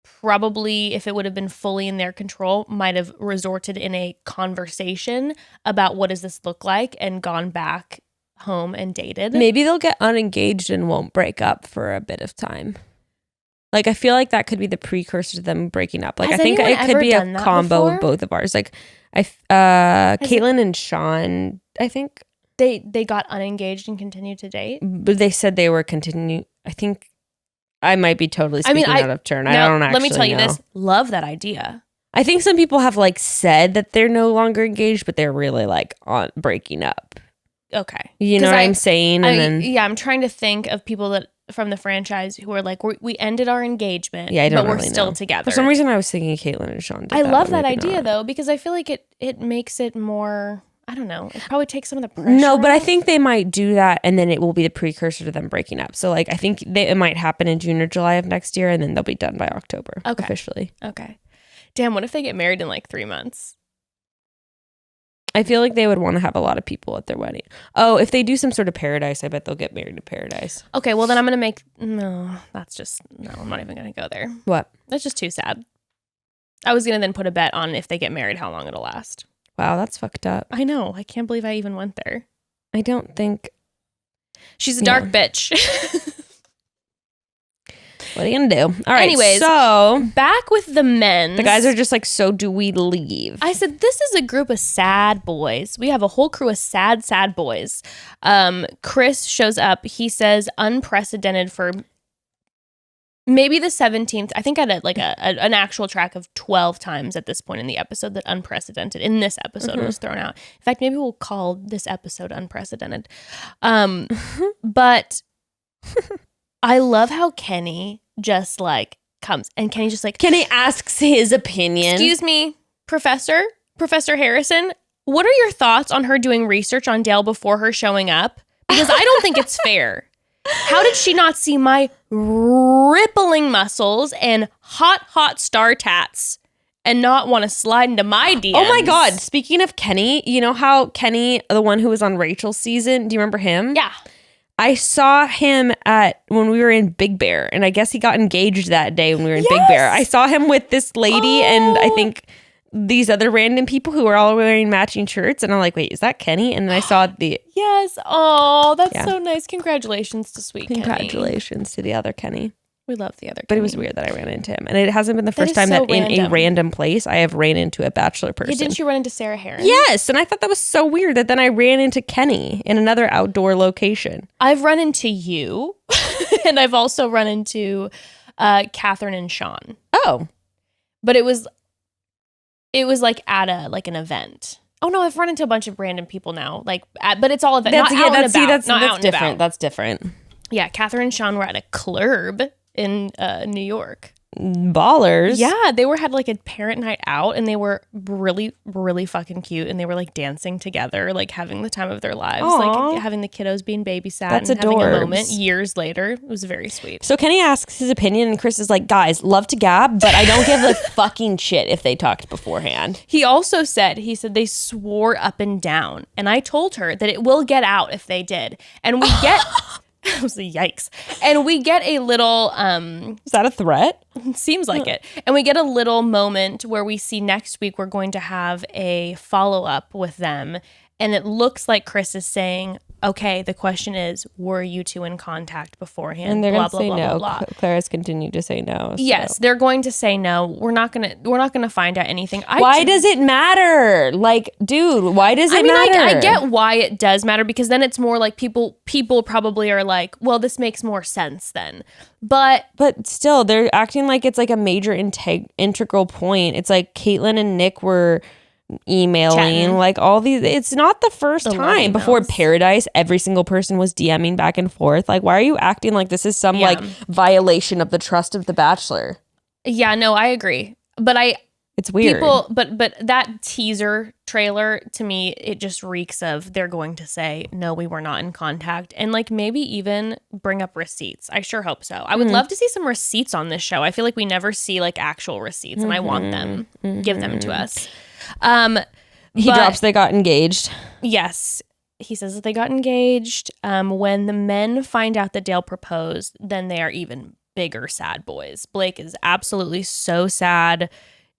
probably, if it would have been fully in their control, might have resorted in a conversation about what does this look like and gone back home and dated. Maybe they'll get unengaged and won't break up for a bit of time. Like, I feel like that could be the precursor to them breaking up. Like, I think it could be a combo of both of ours. Like, Caitlin and Sean, I think. They got unengaged and continued to date? But they said they were continuing. I think I might be totally speaking out of turn. I don't actually know. Let me tell you this. Love that idea. I think some people have like said that they're no longer engaged, but they're really like on breaking up. Okay. You know what I'm saying? I'm trying to think of people that from the franchise who are like, we ended our engagement, but we're still together. For some reason, I was thinking Caitlyn and Sean did I that, love but that maybe idea, not. though, because I feel like it makes it more, I don't know, it probably takes some of the pressure No, but I off. think they might do that, and then it will be the precursor to them breaking up. So, like, I think it might happen in June or July of next year, and then they'll be done by October officially. Okay. Damn, what if they get married in like 3 months? I feel like they would want to have a lot of people at their wedding. Oh, if they do some sort of paradise, I bet they'll get married to paradise. Okay, well, then I'm going to I'm not even going to go there. What? That's just too sad. I was going to then put a bet on if they get married, how long it'll last. Wow, that's fucked up. I know. I can't believe I even went there. I don't think... She's a dark bitch. What are you gonna do? All right. Anyways, so back with the men. the guys are just like, so do we leave? I said, this is a group of sad boys. We have a whole crew of sad, sad boys. Chris shows up. He says unprecedented for maybe the 17th. I think I had an actual track of 12 times at this point in the episode that unprecedented in this episode was thrown out. In fact, maybe we'll call this episode unprecedented. But I love how Kenny just like comes and Kenny just like Kenny asks his opinion. Excuse me, Professor Harrison, what are your thoughts on her doing research on Dale before her showing up? Because I don't think it's fair. How did she not see my rippling muscles and hot star tats and not want to slide into my DMs? Oh my God. Speaking of Kenny, you know how Kenny, the one who was on Rachel's season, do you remember him? Yeah. I saw him when we were in Big Bear, and I guess he got engaged that day when we were in Big Bear. I saw him with this lady and I think these other random people who were all wearing matching shirts, and I'm like, wait, is that Kenny? And then I saw the... Yes. Oh, that's so nice. Congratulations to sweet Kenny. Congratulations to the other Kenny. We love the other Kenny. But it was weird that I ran into him. And it hasn't been the first time that in a random place I have ran into a Bachelor person. Yeah, didn't you run into Sarah Heron? Yes. And I thought that was so weird that then I ran into Kenny in another outdoor location. I've run into you. And I've also run into Catherine and Sean. Oh. But it was like at an event. Oh no, I've run into a bunch of random people now. But it's all event. That's different. That's different. Yeah, Catherine and Sean were at a club in New York. Ballers. Yeah, they had like a parent night out, and they were really, really fucking cute, and they were like dancing together, like having the time of their lives. Aww. Like having the kiddos being babysat. That's and adorbs. having a moment years later. It was very sweet. So Kenny asks his opinion, and Chris is like, guys, love to gab, but I don't give a fucking shit if they talked beforehand. He also said they swore up and down, and I told her that it will get out if they did, and we get. I was like, yikes. And we get a little is that a threat? Seems like it. And we get a little moment where we see next week we're going to have a follow-up with them, and it looks like Chris is saying, okay, the question is, were you two in contact beforehand? And they're going to say blah, no. blah, blah. Clara's continued to say no. So. Yes, they're going to say no. We're not gonna find out anything. Why does it matter? Like, dude, why does it matter? I get why it does matter, because then it's more like people probably are like, well, this makes more sense then. But still, they're acting like it's like a major integral point. It's like Caitlyn and Nick were emailing, chatting. Like all these. It's not the first time. Before Paradise, every single person was DMing back and forth. Like, why are you acting like this is some like violation of the trust of the Bachelor? Yeah, no, I agree. But it's weird. But that teaser trailer, to me, it just reeks of they're going to say, no, we were not in contact. And like maybe even bring up receipts. I sure hope so. I would love to see some receipts on this show. I feel like we never see like actual receipts, and I want them. Give them to us. He drops they got engaged. Yes. He says that they got engaged. When the men find out that Dale proposed, then they are even bigger sad boys. Blake is absolutely so sad.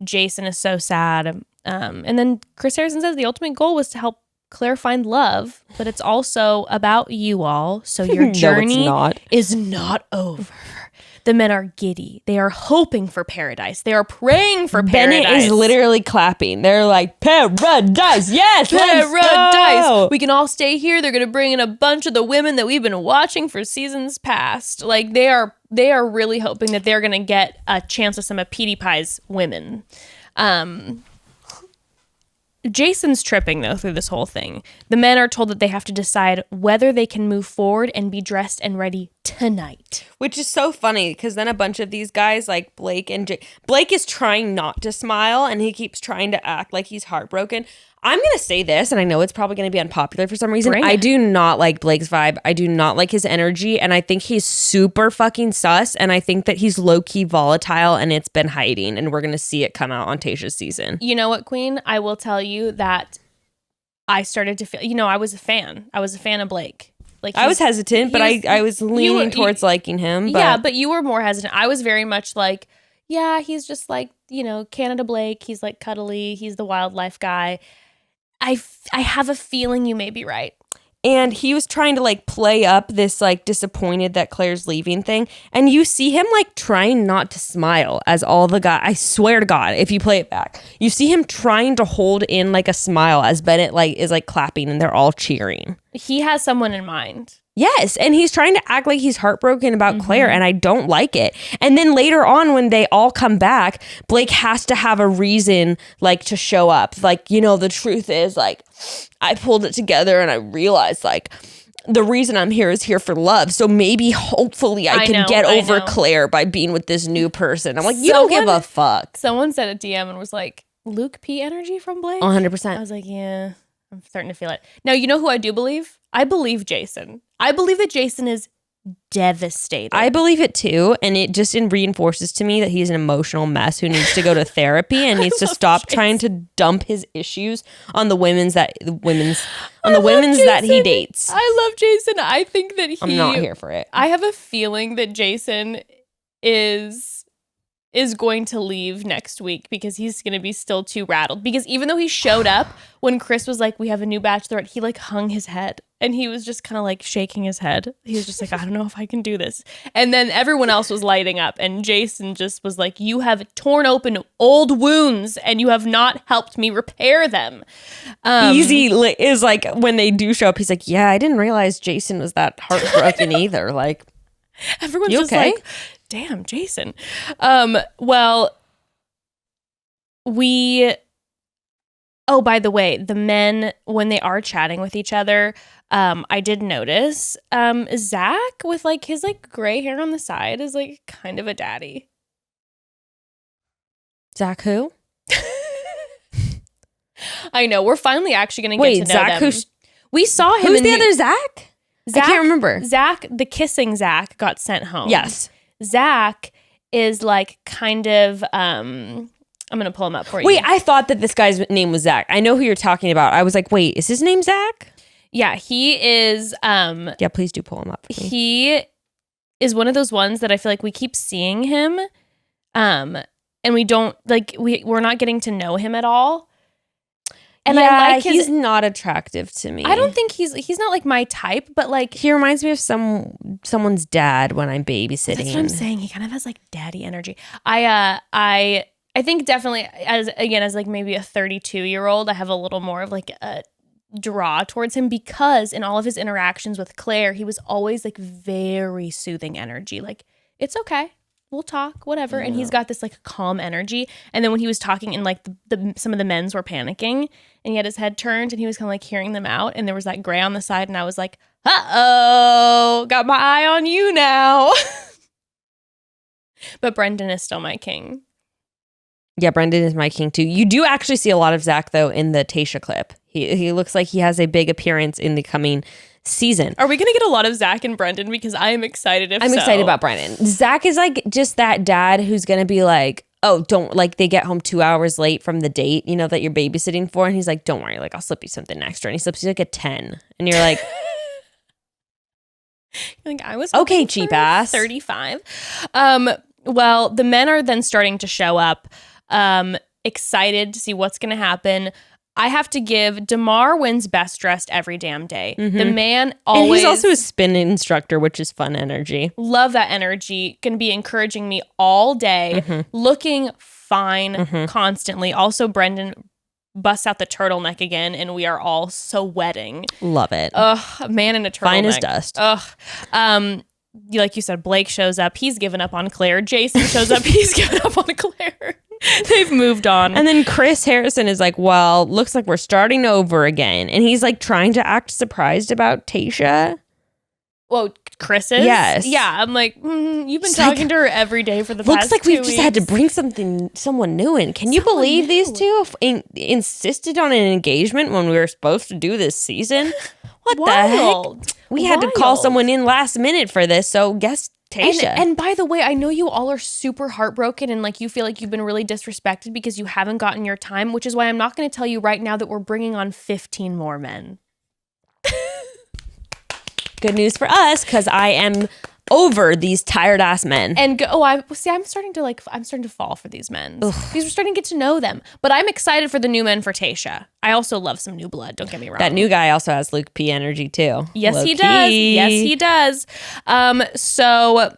Jason is so sad. And then Chris Harrison says the ultimate goal was to help Clare find love, but it's also about you all. So your journey is not over. The men are giddy. They are hoping for paradise. They are praying for paradise. Bennett is literally clapping. They're like, paradise, yes, paradise. We can all stay here. They're going to bring in a bunch of the women that we've been watching for seasons past. Like they are really hoping that they're going to get a chance of some of Petey Pie's women. Jason's tripping, though, through this whole thing. The men are told that they have to decide whether they can move forward and be dressed and ready tonight. Which is so funny because then a bunch of these guys like Blake and Blake is trying not to smile and he keeps trying to act like he's heartbroken. I'm going to say this, and I know it's probably going to be unpopular for some reason. I do not like Blake's vibe. I do not like his energy, and I think he's super fucking sus, and I think that he's low-key volatile, and it's been hiding, and we're going to see it come out on Tayshia's season. You know what, Queen? I will tell you that I started to feel, I was a fan. I was a fan of Blake. Like I was hesitant, but I was leaning towards liking him. But. Yeah, but you were more hesitant. I was very much like, yeah, he's just like, Canada Blake. He's like cuddly. He's the wildlife guy. I have a feeling you may be right. And he was trying to like play up this like disappointed that Claire's leaving thing. And you see him like trying not to smile as all the guys. I swear to God, if you play it back, you see him trying to hold in like a smile as Bennett like is like clapping and they're all cheering. He has someone in mind. Yes, and he's trying to act like he's heartbroken about Claire, and I don't like it. And then later on, when they all come back, Blake has to have a reason, like, to show up. Like, the truth is, like, I pulled it together and I realized, like, the reason I'm here is here for love. So maybe, hopefully, I can get over Claire by being with this new person. I'm like, you don't give a fuck. Someone sent a DM and was like, Luke P energy from Blake? 100%. I was like, yeah, I'm starting to feel it. Now, you know who I do believe? I believe Jason. I believe that Jason is devastated. I believe it too, and it just reinforces to me that he's an emotional mess who needs to go to therapy and needs to stop trying to dump his issues on the women's that he dates. I love Jason. I think that I'm not here for it. I have a feeling that Jason is going to leave next week because he's going to be still too rattled. Because even though he showed up when Chris was like, we have a new bachelorette, he like hung his head and he was just kind of like shaking his head. He was just like, I don't know if I can do this. And then everyone else was lighting up and Jason just was like, you have torn open old wounds and you have not helped me repair them. Easy is like when they do show up, he's like, yeah, I didn't realize Jason was that heartbroken either. Like, everyone's just like, damn, Jason. Well, by the way, the men, when they are chatting with each other, I did notice Zach with like his like gray hair on the side is like kind of a daddy. Zach who? I know. We're finally actually going to get to know Zach them. We saw him. Who's the other Zach? I can't remember. Zach, the kissing Zach, got sent home. Yes. Zach is like kind of, I'm going to pull him up for you. Wait, I thought that this guy's name was Zach. I know who you're talking about. I was like, wait, is his name Zach? Yeah, he is. Yeah, please do pull him up for me. He is one of those ones that I feel like we keep seeing him, and we don't, like, we're not getting to know him at all. And yeah, I like he's not attractive to me. I don't think he's not like my type, but like he reminds me of someone's dad when I'm babysitting. That's what I'm saying. He kind of has like daddy energy. I think definitely as like maybe a 32-year-old, I have a little more of like a draw towards him because in all of his interactions with Claire, he was always like very soothing energy. Like, it's okay. We'll talk, whatever. And he's got this like calm energy. And then when he was talking and like some of the men's were panicking and he had his head turned and he was kind of like hearing them out and there was that gray on the side and I was like, uh-oh, got my eye on you now. But Brendan is still my king. Yeah, Brendan is my king too. You do actually see a lot of Zach though in the Tayshia clip. He looks like he has a big appearance in the coming season. Are we going to get a lot of Zach and Brendan? Because I am excited I'm excited about Brendan. Zach is like just that dad who's going to be like, oh, don't, like they get home 2 hours late from the date, that you're babysitting for. And he's like, don't worry, like I'll slip you something extra. And he slips you like a 10. And you're like, I was okay, cheap ass. 35. Well, the men are then starting to show up, excited to see what's going to happen. I have to give DeMar wins best dressed every damn day. Mm-hmm. The man always. And he's also a spin instructor, which is fun energy. Love that energy. Going to be encouraging me all day. Mm-hmm. Looking fine constantly. Also, Brendan busts out the turtleneck again, and we are all so wedding. Love it. Ugh, man in a turtleneck. Fine as dust. Ugh. Like you said, Blake shows up. He's given up on Claire. Jason shows up. He's given up on Claire. They've moved on. And then Chris Harrison is like, well, looks like we're starting over again. And he's like trying to act surprised about Tayshia. Well, Chris is? Yes. Yeah, I'm like, you've been It's talking like, to her every day for the looks past like 2 we've weeks. just had to bring someone new in. Can you Someone believe these new. two insisted on an engagement when we were supposed to do this season? What Wild. the heck? We had to call Wild. someone in last minute for this, so guess Tayshia. And by the way, I know you all are super heartbroken and like you feel like you've been really disrespected because you haven't gotten your time, which is why I'm not going to tell you right now that we're bringing on 15 more men. Good news for us, because I am over these tired ass men. And I'm starting to fall for these men. Because we're starting to get to know them. But I'm excited for the new men for Tayshia. I also love some new blood, don't get me wrong. That new guy also has Luke P energy too. Yes, he does. Yes, he does. So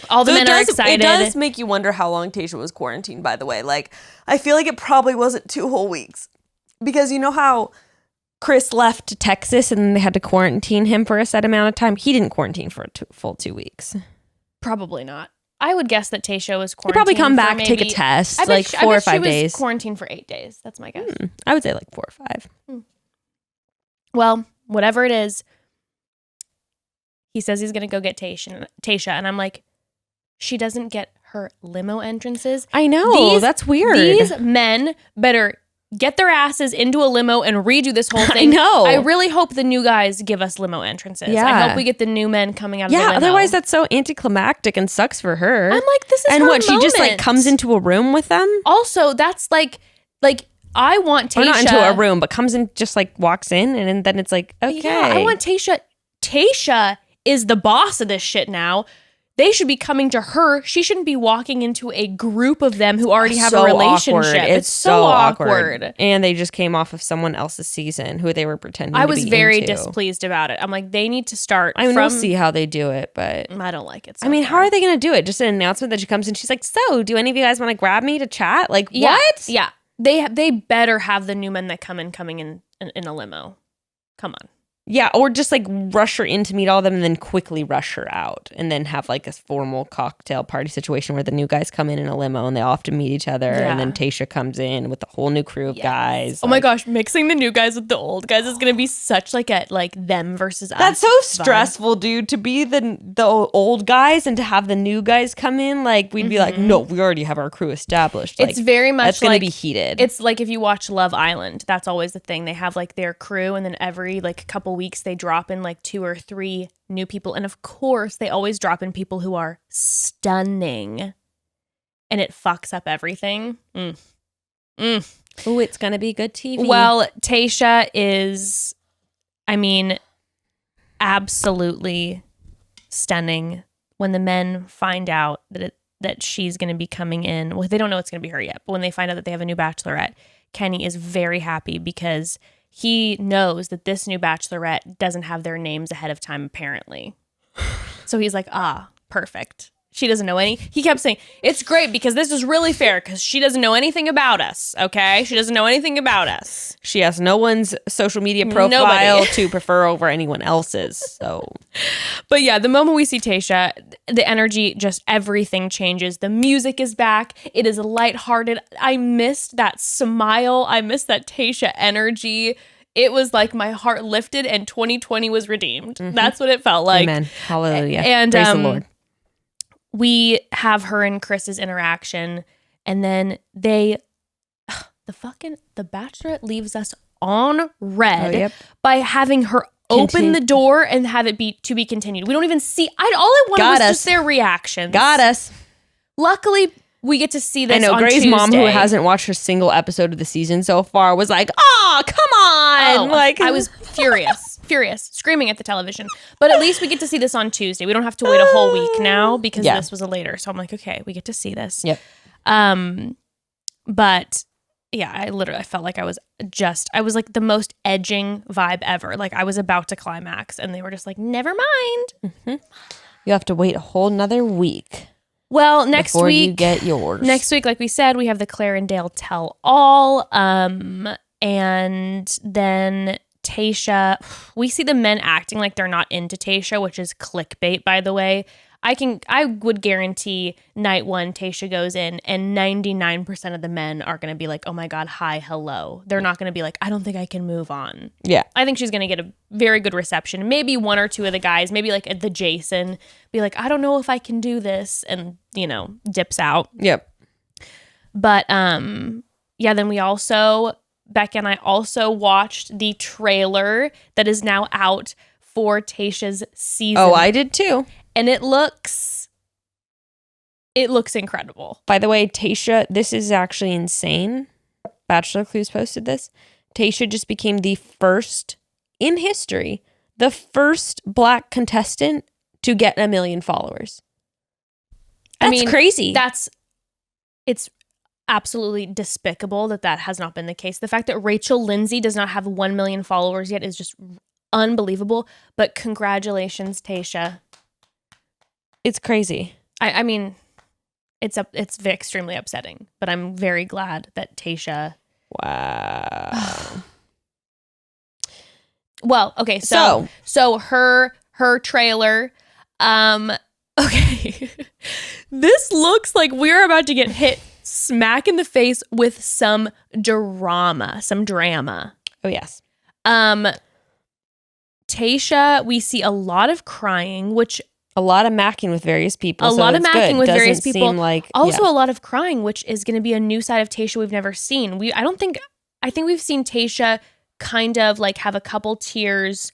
all the men are excited. It does make you wonder how long Tayshia was quarantined, by the way. Like, I feel like it probably wasn't 2 whole weeks. Because you know how Chris left to Texas and then they had to quarantine him for a set amount of time? He didn't quarantine for a full 2 weeks. Probably not. I would guess that Tayshia was quarantined. He'd probably come for back, maybe, take a test, I bet like she- 4 I or bet 5 she was days. quarantined for 8 days. That's my guess. I would say like 4 or 5. Well, whatever it is, he says he's going to go get Tayshia. And I'm like, she doesn't get her limo entrances. I know. That's weird. These men better get their asses into a limo and redo this whole thing. I know. I really hope the new guys give us limo entrances. Yeah. I hope we get the new men coming out of the limo. Otherwise that's so anticlimactic and sucks for her. I'm like, this is and her what, she just like moment. comes into a room with them? Also, that's like I want Tayshia. Or not into a room, but comes in, just like walks in, and then it's like, okay. Yeah, I want Tayshia. Tayshia is the boss of this shit now. They should be coming to her. She shouldn't be walking into a group of them who already have a relationship. Awkward. It's so awkward. And they just came off of someone else's season who they were pretending I to was be very into. displeased about it. I'm like, they need to start I mean, from... we'll see how they do it, but... I don't like it so I mean, far. how are they going to do it? Just an announcement that she comes in, she's like, so, do any of you guys want to grab me to chat? Like, Yeah, what? Yeah. They better have the new men that coming in a limo. Come on. Yeah, or just like rush her in to meet all of them and then quickly rush her out and then have like a formal cocktail party situation where the new guys come in a limo and they all have to meet each other and then Tayshia comes in with a whole new crew of guys. Oh my gosh, mixing the new guys with the old guys is going to be such like a them versus us. That's so vibe. stressful, dude, to be the old guys and to have the new guys come in. Like, we'd be like, no, we already have our crew established. Like, It's very much that's going like to be heated. It's like if you watch Love Island, that's always the thing. They have like their crew and then every like couple weeks they drop in like 2 or 3 new people. And of course, they always drop in people who are stunning. And it fucks up everything. Oh, it's going to be good TV. Well, Tayshia is, I mean, absolutely stunning. When the men find out that she's going to be coming in, well, they don't know it's going to be her yet, but when they find out that they have a new Bachelorette, Kenny is very happy because he knows that this new Bachelorette doesn't have their names ahead of time, apparently. So he's like, perfect. She doesn't know any. He kept saying, it's great because this is really fair because she doesn't know anything about us, okay? She doesn't know anything about us. She has no one's social media profile to prefer over anyone else's. So, but yeah, the moment we see Tayshia, the energy, just everything changes. The music is back. It is lighthearted. I missed that smile. I missed that Tayshia energy. It was like my heart lifted and 2020 was redeemed. Mm-hmm. That's what it felt like. Amen. Hallelujah. And praise the Lord. We have her and Chris's interaction, and then the Bachelorette leaves us on red by having her open the door and have it be to be continued. We don't even see. All I wanted was just their reactions. Got us. Luckily, we get to see this. I know on Gray's Tuesday. mom, who hasn't watched a single episode of the season so far, was like, "Oh, come on!" Like, I was furious, screaming at the television. But at least we get to see this on Tuesday. We don't have to wait a whole week now because this was a later. So I'm like, okay, we get to see this. Yep. But yeah, I felt like I was like the most edging vibe ever. Like I was about to climax, and they were just like, never mind. Mm-hmm. You have to wait a whole nother week. Well, next before week you get yours. Next week, like we said, we have the Clare and Dale tell all. And then Tayshia, we see the men acting like they're not into Tayshia, which is clickbait, by the way. I would guarantee night 1 Tayshia goes in and 99% of the men are going to be like, oh my God, hi, hello. They're not going to be like, I don't think I can move on. Yeah. I think she's going to get a very good reception. Maybe 1 or 2 of the guys, maybe like the Jason, be like, I don't know if I can do this. And, dips out. Yep. But yeah, then Becca and I also watched the trailer that is now out for Tayshia's season. Oh, I did too. And it looks incredible. By the way, Tayshia, this is actually insane. Bachelor Clues posted this. Tayshia just became the first in history, the first Black contestant to get 1 million followers. That's crazy. It's absolutely despicable that has not been the case. The fact that Rachel Lindsay does not have 1 million followers yet is just unbelievable. But congratulations, Tayshia. It's crazy. I mean, it's extremely upsetting, but I'm very glad that Tayshia. Wow. Well, okay, so her trailer, okay. This looks like we're about to get hit smack in the face with some drama. Oh yes. Tayshia, we see a lot of crying, which a lot of macking with various people. A lot of macking with various people. Also a lot of crying, which is going to be a new side of Tayshia we've never seen. I think we've seen Tayshia kind of like have a couple tears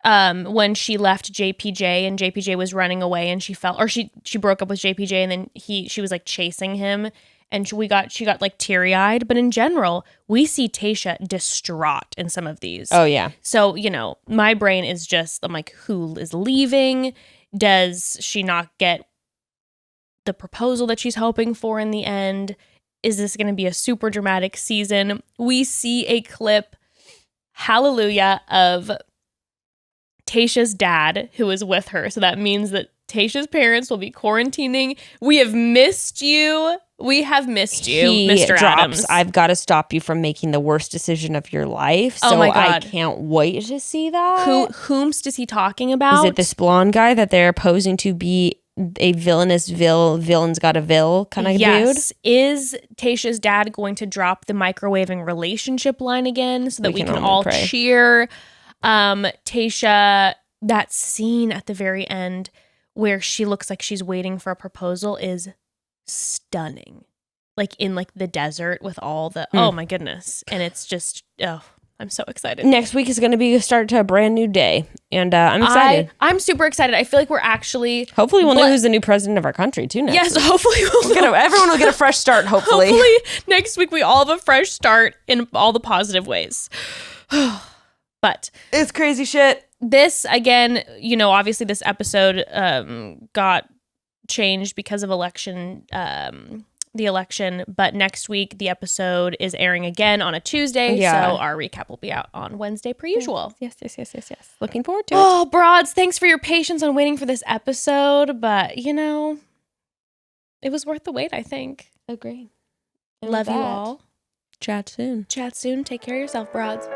when she left JPJ and JPJ was running away and she broke up with JPJ and then she was like chasing him and she got like teary-eyed. But in general, we see Tayshia distraught in some of these. Oh yeah. So, my brain is just, I'm like, who is leaving? Does she not get the proposal that she's hoping for in the end? Is this going to be a super dramatic season? We see a clip, hallelujah, of Tayshia's dad who is with her. So that means that Tayshia's parents will be quarantining. We have missed you. We have missed you, Mr. Adams. I've got to stop you from making the worst decision of your life. So my God. I can't wait to see that. Whomst is he talking about? Is it this blonde guy that they're posing to be a villainous villain's got a vil kind of dude? Yes. Is Tayshia's dad going to drop the microwaving relationship line again so that we can all cheer? Tayshia, that scene at the very end where she looks like she's waiting for a proposal is stunning. Like in like the desert with all the oh my goodness. And it's just I'm so excited. Next week is going to be a start to a brand new day. And I'm excited. I'm super excited. I feel like we're actually... Hopefully we'll know who's the new president of our country too next week. Hopefully everyone will get a fresh start, hopefully. Hopefully next week we all have a fresh start in all the positive ways. But... it's crazy shit. This, again, obviously this episode got changed because of the election, but next week the episode is airing again on a Tuesday, so our recap will be out on Wednesday per usual. Yes. Looking forward to it. Oh, broads, thanks for your patience on waiting for this episode, but it was worth the wait, I think. Agree. Love you all. Chat soon. Take care of yourself, broads.